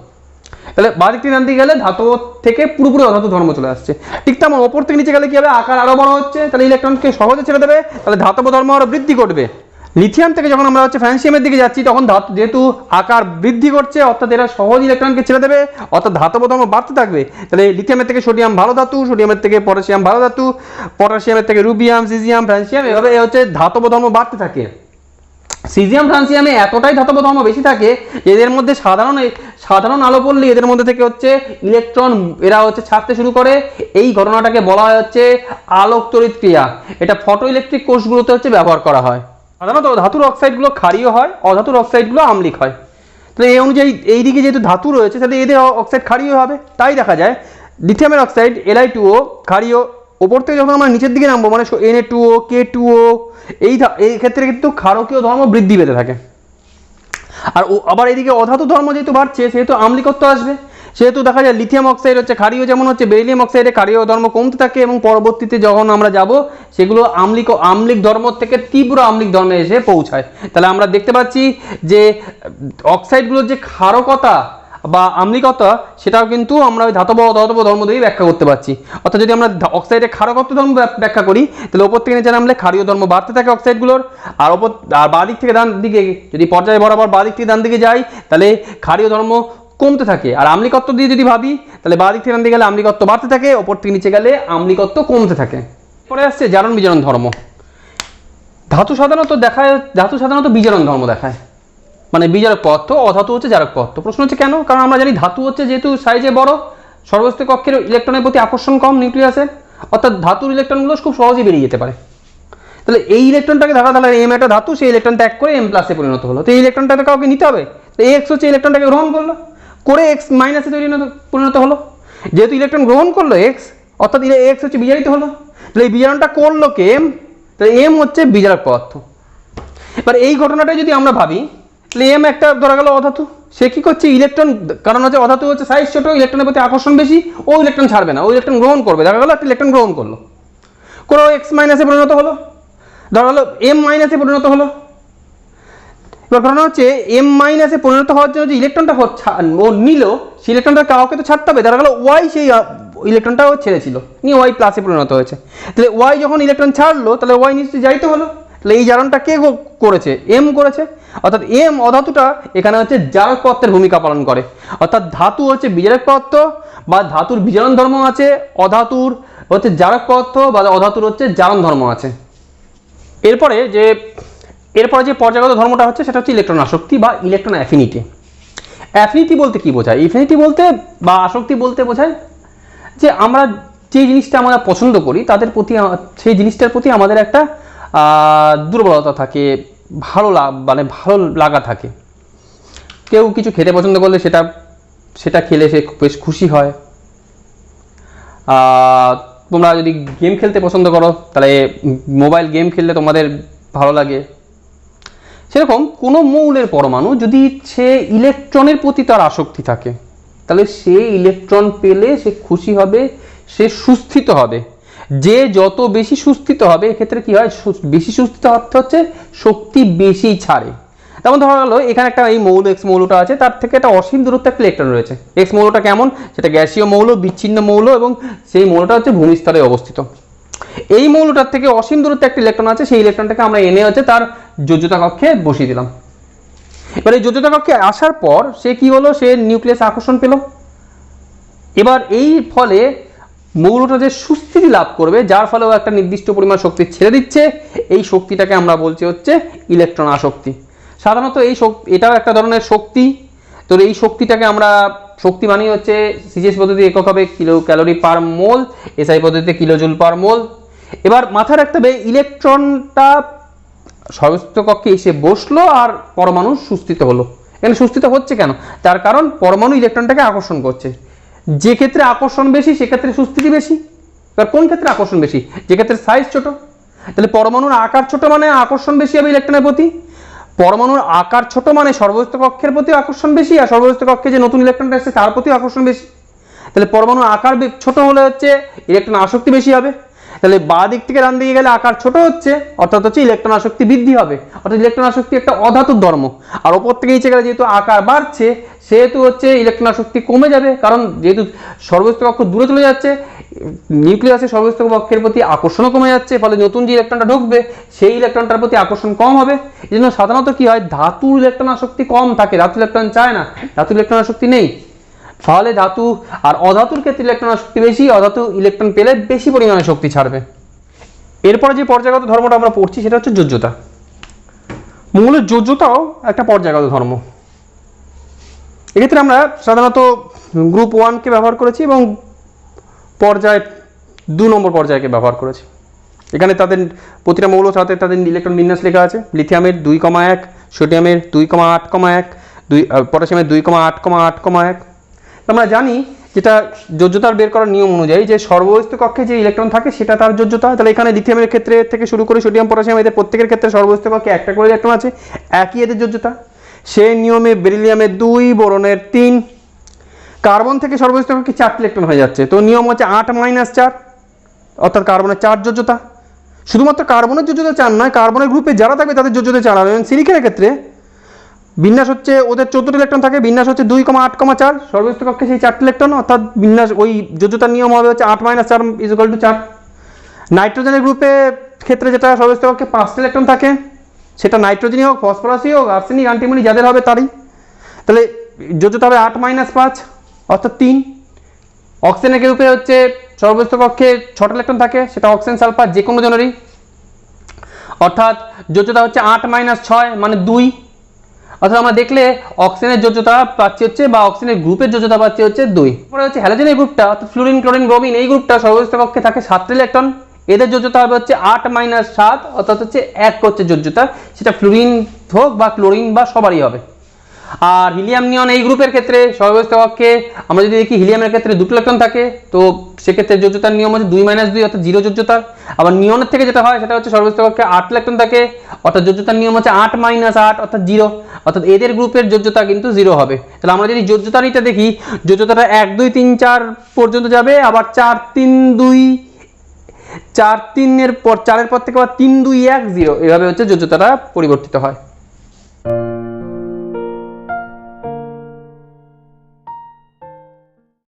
তাহলে বাদিক থেকে ডান দিকে গেলে ধাতু থেকে পুরোপুরি অধাতু ধর্ম চলে আসছে। ঠিক তেমন ওপর থেকে নিচে গেলে কি হবে, আকার আরো বড় হচ্ছে, তাহলে ইলেকট্রনকে সহজে ছেড়ে দেবে, তাহলে ধাতব ধর্ম আরো বৃদ্ধি করবে। লিথিয়াম থেকে যখন আমরা হচ্ছে ফ্রান্সিয়ামের দিকে যাচ্ছি তখন যেহেতু আকার বৃদ্ধি করছে, অর্থাৎ এরা সহজ ইলেকট্রনকে ছেড়ে দেবে, অর্থাৎ ধাতব ধর্ম বাড়তে থাকবে। তাহলে লিথিয়ামের থেকে সোডিয়াম ভালো ধাতু, সোডিয়ামের থেকে পটাশিয়াম ভালো ধাতু, পটাশিয়ামের থেকে রুবিয়াম, সিজিয়াম, ফ্রান্সিয়াম, এভাবে হচ্ছে ধাতব ধর্ম বাড়তে থাকে। সিজিয়াম ফ্রান্সিয়ামে এতটাই ধাতব ধর্ম বেশি থাকে এদের মধ্যে সাধারণ আলো পড়লে এদের মধ্যে থেকে হচ্ছে ইলেকট্রন এরা হচ্ছে ছাড়তে শুরু করে। এই ঘটনাটাকে বলা হয় হচ্ছে আলোক তড়িৎ ক্রিয়া। এটা ফটো ইলেকট্রিক কোষগুলোতে হচ্ছে ব্যবহার করা হয়। সাধারণত ধাতুর অক্সাইডগুলো ক্ষারীয় হয়, অধাতুর অক্সাইডগুলো আম্লিক হয়। তাহলে এই অনুযায়ী এই দিকে যেহেতু ধাতু রয়েছে তাহলে এদের অক্সাইড ক্ষারীয় হবে। তাই দেখা যায় লিথিয়ামের অক্সাইড Li2O ক্ষারীয়, ওপর থেকে যখন আমরা নিচের দিকে নামবো মানে Na2O K2O এই ক্ষেত্রে কিন্তু ক্ষারকীয় ধর্ম বৃদ্ধি পেতে থাকে। আর আবার এইদিকে অধাতু ধর্ম যেহেতু বাড়ছে সেহেতু আম্লিকত্ব আসবে, সেহেতু দেখা যায় লিথিয়াম অক্সাইড হচ্ছে ক্ষারীয়, যেমন হচ্ছে বেরিলিয়াম অক্সাইডে ক্ষারীয় ধর্ম কমতে থাকে এবং পরবর্তীতে যখন আমরা যাব সেগুলো আম্লিক ধর্ম থেকে তীব্র আম্লিক ধর্মে এসে পৌঁছায়। তাহলে আমরা দেখতে পাচ্ছি যে অক্সাইডগুলোর যে ক্ষারকতা বা আম্লিকতা সেটাও কিন্তু আমরা ওই ধাতব অধাতব ধর্ম দিয়েই ব্যাখ্যা করতে পারছি। অর্থাৎ যদি আমরা অক্সাইডের ক্ষারকত্ব ধর্ম ব্যাখ্যা করি তাহলে ওপর থেকে নিচে নামলে ক্ষারীয় ধর্ম বাড়তে থাকে অক্সাইডগুলোর, আর বাঁ দিক থেকে ডান দিকে যদি পর্যায় বরাবর বাঁ দিক থেকে ডান দিকে যাই তাহলে ক্ষারীয় ধর্ম কমতে থাকে। আর আম্লিকত্ব দিয়ে যদি ভাবি তাহলে বাঁ দিক থেকে ডান দিকে গেলে আম্লিকত্ব বাড়তে থাকে, ওপর থেকে নিচে গেলে আম্লিকত্ব কমতে থাকে। পরে আসছে জারণ বিজারণ ধর্ম। ধাতু সাধারণত বিজারণ ধর্ম দেখায়, মানে বিজারক পদার্থ, অধাতু হচ্ছে জারক পদার্থ। প্রশ্ন হচ্ছে কেন? কারণ আমরা জানি ধাতু হচ্ছে যেহেতু সাইজে বড়, সর্বস্থ কক্ষের ইলেকট্রনের প্রতি আকর্ষণ কম নিউক্লিয়াসে, অর্থাৎ ধাতুর ইলেকট্রনগুলো খুব সহজেই বেরিয়ে যেতে পারে। তাহলে এই ইলেকট্রনটাকে দেখা তাহলে এম একটা ধাতু, সেই ইলেকট্রন ত্যাগ করে এম প্লাসে পরিণত হলো। তো এই ইলেকট্রনটাকে কাউকে নিতে হবে, তো এক্স হচ্ছে ইলেকট্রনটাকে গ্রহণ করলো, করে এক্স মাইনাসে পরিণত হলো। যেহেতু ইলেকট্রন গ্রহণ করলো এক্স, অর্থাৎ এক্স হচ্ছে বিজারিত হলো। তাহলে এই বিজারণটা করলো কে? এম। তাহলে এম হচ্ছে বিজারক পদার্থ। এবার এই ঘটনাটা যদি আমরা ভাবি তাহলে এম একটা ধরা গেল অধাতু, সে কি করছে ইলেকট্রন, কারণ হচ্ছে অধাতু হচ্ছে সাইজ ছোট, ইলেকট্রনের প্রতি আকর্ষণ বেশি, ও ইলেকট্রন ছাড়বে না, ও ইলেকট্রন গ্রহণ করবে। দেখা গেল একটা ইলেকট্রন গ্রহণ করলো, করে এক্স মাইনাসে পরিণত হলো, ধরা গেল এম মাইনাসে পরিণত হলো। এবার ঘটনা হচ্ছে এম মাইনাসে পরিণত হওয়ার জন্য যে ইলেকট্রনটা ও নিল সেই ইলেকট্রনটা কাউকে তো ছাড়তে হবে। দেখা গেল ওয়াই সেই ইলেকট্রনটা ও ছেড়েছিল, নিয়ে ওয়াই প্লাসে পরিণত হয়েছে। তাহলে ওয়াই যখন ইলেকট্রন ছাড়লো তাহলে ওয়াই নিশ্চয়ই যাইতে হলো। তাহলে এই জারণটা কে করেছে? এম করেছে। অর্থাৎ এম অধাতুটা এখানে হচ্ছে জারক পদার্থের ভূমিকা পালন করে। অর্থাৎ ধাতু হচ্ছে বিজারক পদার্থ বা ধাতুর বিজারণ ধর্ম আছে, অধাতুর হচ্ছে জারক পদার্থ বা অধাতুর হচ্ছে জারণ ধর্ম আছে। এরপরে যে পর্যায়গত ধর্মটা হচ্ছে সেটা হচ্ছে ইলেকট্রন আসক্তি বা ইলেকট্রন অ্যাফিনিটি। অ্যাফিনিটি বলতে কি বোঝায়? অ্যাফিনিটি বলতে বা আসক্তি বলতে বোঝায় যে আমরা যে জিনিসটা আমরা পছন্দ করি তাদের প্রতি, সেই জিনিসটার প্রতি আমাদের একটা দুর্বলতা থাকে, ভালো লাগা থাকে। কেউ কিছু খেতে পছন্দ করলে সেটা খেলে সে বেশ খুশি হয়। তোমরা যদি গেম খেলতে পছন্দ করো তাহলে মোবাইল গেম খেললে তোমাদের ভালো লাগে। সেরকম কোনো মৌলের পরমাণু যদি সে ইলেকট্রনের প্রতি তার আসক্তি থাকে তাহলে সে ইলেকট্রন পেলে সে খুশি হবে, সে সুস্থিত হবে। যে যত বেশি সুস্থিত হবে এক্ষেত্রে কি হয়? বেশি সুস্থিত অর্থ হচ্ছে শক্তি বেশি ছাড়ে। যেমন ধরা গেল এখানে একটা এই মৌল এক্স মৌলটা আছে, তার থেকে একটা অসীম দূরত্বে একটা ইলেকট্রন রয়েছে। এক্স মৌলটা কেমন? সেটা গ্যাসীয় মৌল, বিচ্ছিন্ন মৌল, এবং সেই মৌলটা হচ্ছে ভূমিস্তরে অবস্থিত। এই মৌলটার থেকে অসীম দূরত্বে একটা ইলেকট্রন আছে, সেই ইলেকট্রনটাকে আমরা এনে হচ্ছে তার যোজ্যতা কক্ষে বসিয়ে দিলাম। এবার এই যোজ্যতা কক্ষে আসার পর সে কি হলো? সে নিউক্লিয়াস আকর্ষণ পেল। এবার এই ফলে মৌলটা যে সুস্থিতি লাভ করবে, যার ফলে ও একটা নির্দিষ্ট পরিমাণ শক্তি ছেড়ে দিচ্ছে, এই শক্তিটাকে আমরা বলছি হচ্ছে ইলেকট্রন আসক্তি। সাধারণত এটাও একটা ধরনের শক্তি। তো এই শক্তিটাকে আমরা শক্তি মানি হচ্ছে সিজিএস পদ্ধতি একক হবে কিলো ক্যালোরি পার মোল, এসআই পদ্ধতিতে কিলোজুল পার মোল। এবার মাথায় রাখতে হবে ইলেকট্রনটা সর্বস্থিত কক্ষে এসে বসলো আর পরমাণু সুস্থিত হলো। এখানে সুস্থিত হচ্ছে কেন? তার কারণ পরমাণু ইলেকট্রনটাকে আকর্ষণ করছে। যে ক্ষেত্রে আকর্ষণ বেশি সেক্ষেত্রে সুস্থিতি বেশি। এবার কোন ক্ষেত্রে আকর্ষণ বেশি? যে ক্ষেত্রে সাইজ ছোট। তাহলে পরমাণুর আকার ছোট মানে আকর্ষণ বেশি হবে ইলেকট্রনের প্রতি। পরমাণুর আকার ছোট মানে সর্বস্থিত কক্ষের প্রতি আকর্ষণ বেশি, আর সর্বস্থিত কক্ষে যে নতুন ইলেকট্রনটা এসেছে তার প্রতি আকর্ষণ বেশি। তাহলে পরমাণুর আকার ছোট হলে হচ্ছে ইলেকট্রন আসক্তি বেশি হবে। তাহলে বাঁ দিক থেকে ডান দিকে গেলে আকার ছোট হচ্ছে, অর্থাৎ হচ্ছে ইলেকট্রন আসক্তি বৃদ্ধি হবে। অর্থাৎ ইলেকট্রন আসক্তি একটা অধাতুর ধর্ম। আর ওপর থেকে নিচে গেলে যেহেতু আকার বাড়ছে সেহেতু হচ্ছে ইলেকট্রন আসক্তি কমে যাবে, কারণ যেহেতু সর্বস্থিত কক্ষ দূরে চলে যাচ্ছে, নিউক্লিয়াসের সর্বস্থিত কক্ষের প্রতি আকর্ষণও কমে যাচ্ছে, ফলে নতুন যে ইলেকট্রনটা ঢুকবে সেই ইলেকট্রনটার প্রতি আকর্ষণ কম হবে। এই জন্য সাধারণত কি হয়? ধাতুর ইলেকট্রন আসক্তি কম থাকে, ধাতু ইলেকট্রন চায় না, ধাতু ইলেকট্রন আসক্তি নেই। ফলে ধাতু আর অধাতুর ক্ষেত্রে ইলেকট্রন শক্তি বেশি, অধাতু ইলেকট্রন পেলে বেশি পরিমাণে শক্তি ছাড়বে। এরপরে যে পর্যায়গত ধর্মটা আমরা পড়ছি সেটা হচ্ছে যোজ্যতা। মৌলের যোজ্যতাও একটা পর্যায়গত ধর্ম। এক্ষেত্রে আমরা সাধারণত গ্রুপ 1কে ব্যবহার করেছি এবং পর্যায় 2 নম্বর পর্যায়কে ব্যবহার করেছি। এখানে তাদের প্রতিটা মৌলের সাথে তাদের ইলেকট্রন বিন্যাস লেখা আছে। লিথিয়ামের 2,1, সোডিয়ামের 2,8,1, পটাশিয়ামের 2,8,8,1। আমরা জানি যেটা যোজ্যতার বের করার নিয়ম অনুযায়ী যে সর্ববস্তু কক্ষে যে ইলেকট্রন থাকে সেটা তার যোজ্যতা। তাহলে এখানে লিথিয়ামের ক্ষেত্রে থেকে শুরু করে সোডিয়াম, পটাশিয়াম, এদের প্রত্যেকের ক্ষেত্রে সর্ববস্তু কক্ষে একটা করে ইলেকট্রন আছে, একই এদের যোজ্যতা। সেই নিয়মে বেরিলিয়ামের 2, বোরনের 3, কার্বন থেকে সর্ববস্তু কক্ষে 4টি ইলেকট্রন হয়ে যাচ্ছে। তো নিয়ম হচ্ছে 8-4, অর্থাৎ কার্বনের 4 যোজ্যতা। শুধুমাত্র কার্বনের যোজ্যতা 4 নয়, কার্বনের গ্রুপে যারা থাকবে তাদের যোজ্যতা 4 হবে। এবং সিলিকের ক্ষেত্রে বিন্যাস হচ্ছে ওদের 14টি ইলেকট্রন থাকে, বিন্যাস হচ্ছে 2,8,4, সর্ববস্তু কক্ষে সেই 4টি ইলেকট্রন, অর্থাৎ বিন্যাস ওই যোজ্যতার নিয়ম হবে হচ্ছে 8-4 = 4। নাইট্রোজেনের গ্রুপে ক্ষেত্রে যেটা সর্ববস্তু কক্ষে 5টি ইলেকট্রন থাকে, সেটা নাইট্রোজেনই হোক, ফসফরাসই হোক, আর্সেনিক, অ্যান্টিমনি যাদের হবে তারই। তাহলে যোজ্যতা হবে 8-5, অর্থাৎ 3। অক্সিজেনের গ্রুপে হচ্ছে সর্ববস্তু কক্ষে 6টা ইলেকট্রন থাকে, সেটা অক্সিজেন, সালফার যে কোনো জনেরই, অর্থাৎ যোজ্যতা হচ্ছে 8-6 মানে 2। অর্থাৎ আমরা দেখলে অক্সিজেনের যোজ্যতা পাচ্ছি হচ্ছে, বা অক্সিজেনের গ্রুপের যোজ্যতা পাচ্ছি হচ্ছে 2। তারপরে হচ্ছে হ্যালোজেনের গ্রুপটা, অর্থাৎ ফ্লুরিন, ক্লোরিন, ব্রোমিন, এই গ্রুপটা সর্ববস্তু কক্ষে থাকে 7টি ইলেকট্রন, এদের যোজ্যতা হবে হচ্ছে 8-7, অর্থাৎ হচ্ছে 1 হচ্ছে যোজ্যতা, সেটা ফ্লুরিন হোক বা ক্লোরিন বা সবারই হবে। আর হিলিয়াম, নিয়ন এই গ্রুপের ক্ষেত্রে সর্ববস্তু কক্ষে আমরা যদি দেখি হিলিয়ামের ক্ষেত্রে 2টি ইলেকট্রন থাকে, তো সেক্ষেত্রে যোজ্যতার নিয়ম হচ্ছে 2-2, অর্থাৎ 0 যোজ্যতা। আবার নিয়নের থেকে যেটা হয় সেটা হচ্ছে সর্ববস্তু কক্ষে 8 ইলেকট্রন থাকে, অর্থাৎ যোজ্যতার নিয়ম হচ্ছে 8-8, অর্থাৎ 0, অর্থাৎ এদের গ্রুপের যোজ্যতা কিন্তু 0 হবে। তাহলে আমরা যদি যোজ্যতারিটা দেখি, যোজ্যতাটা 1, 2, 3, 4 পর্যন্ত যাবে, আবার 4, 3, 2, 4, 3 এর পর 4 এর পর থেকে আবার 3, 2, 1, 0, এভাবে হচ্ছে যোজ্যতাটা পরিবর্তিত হয়।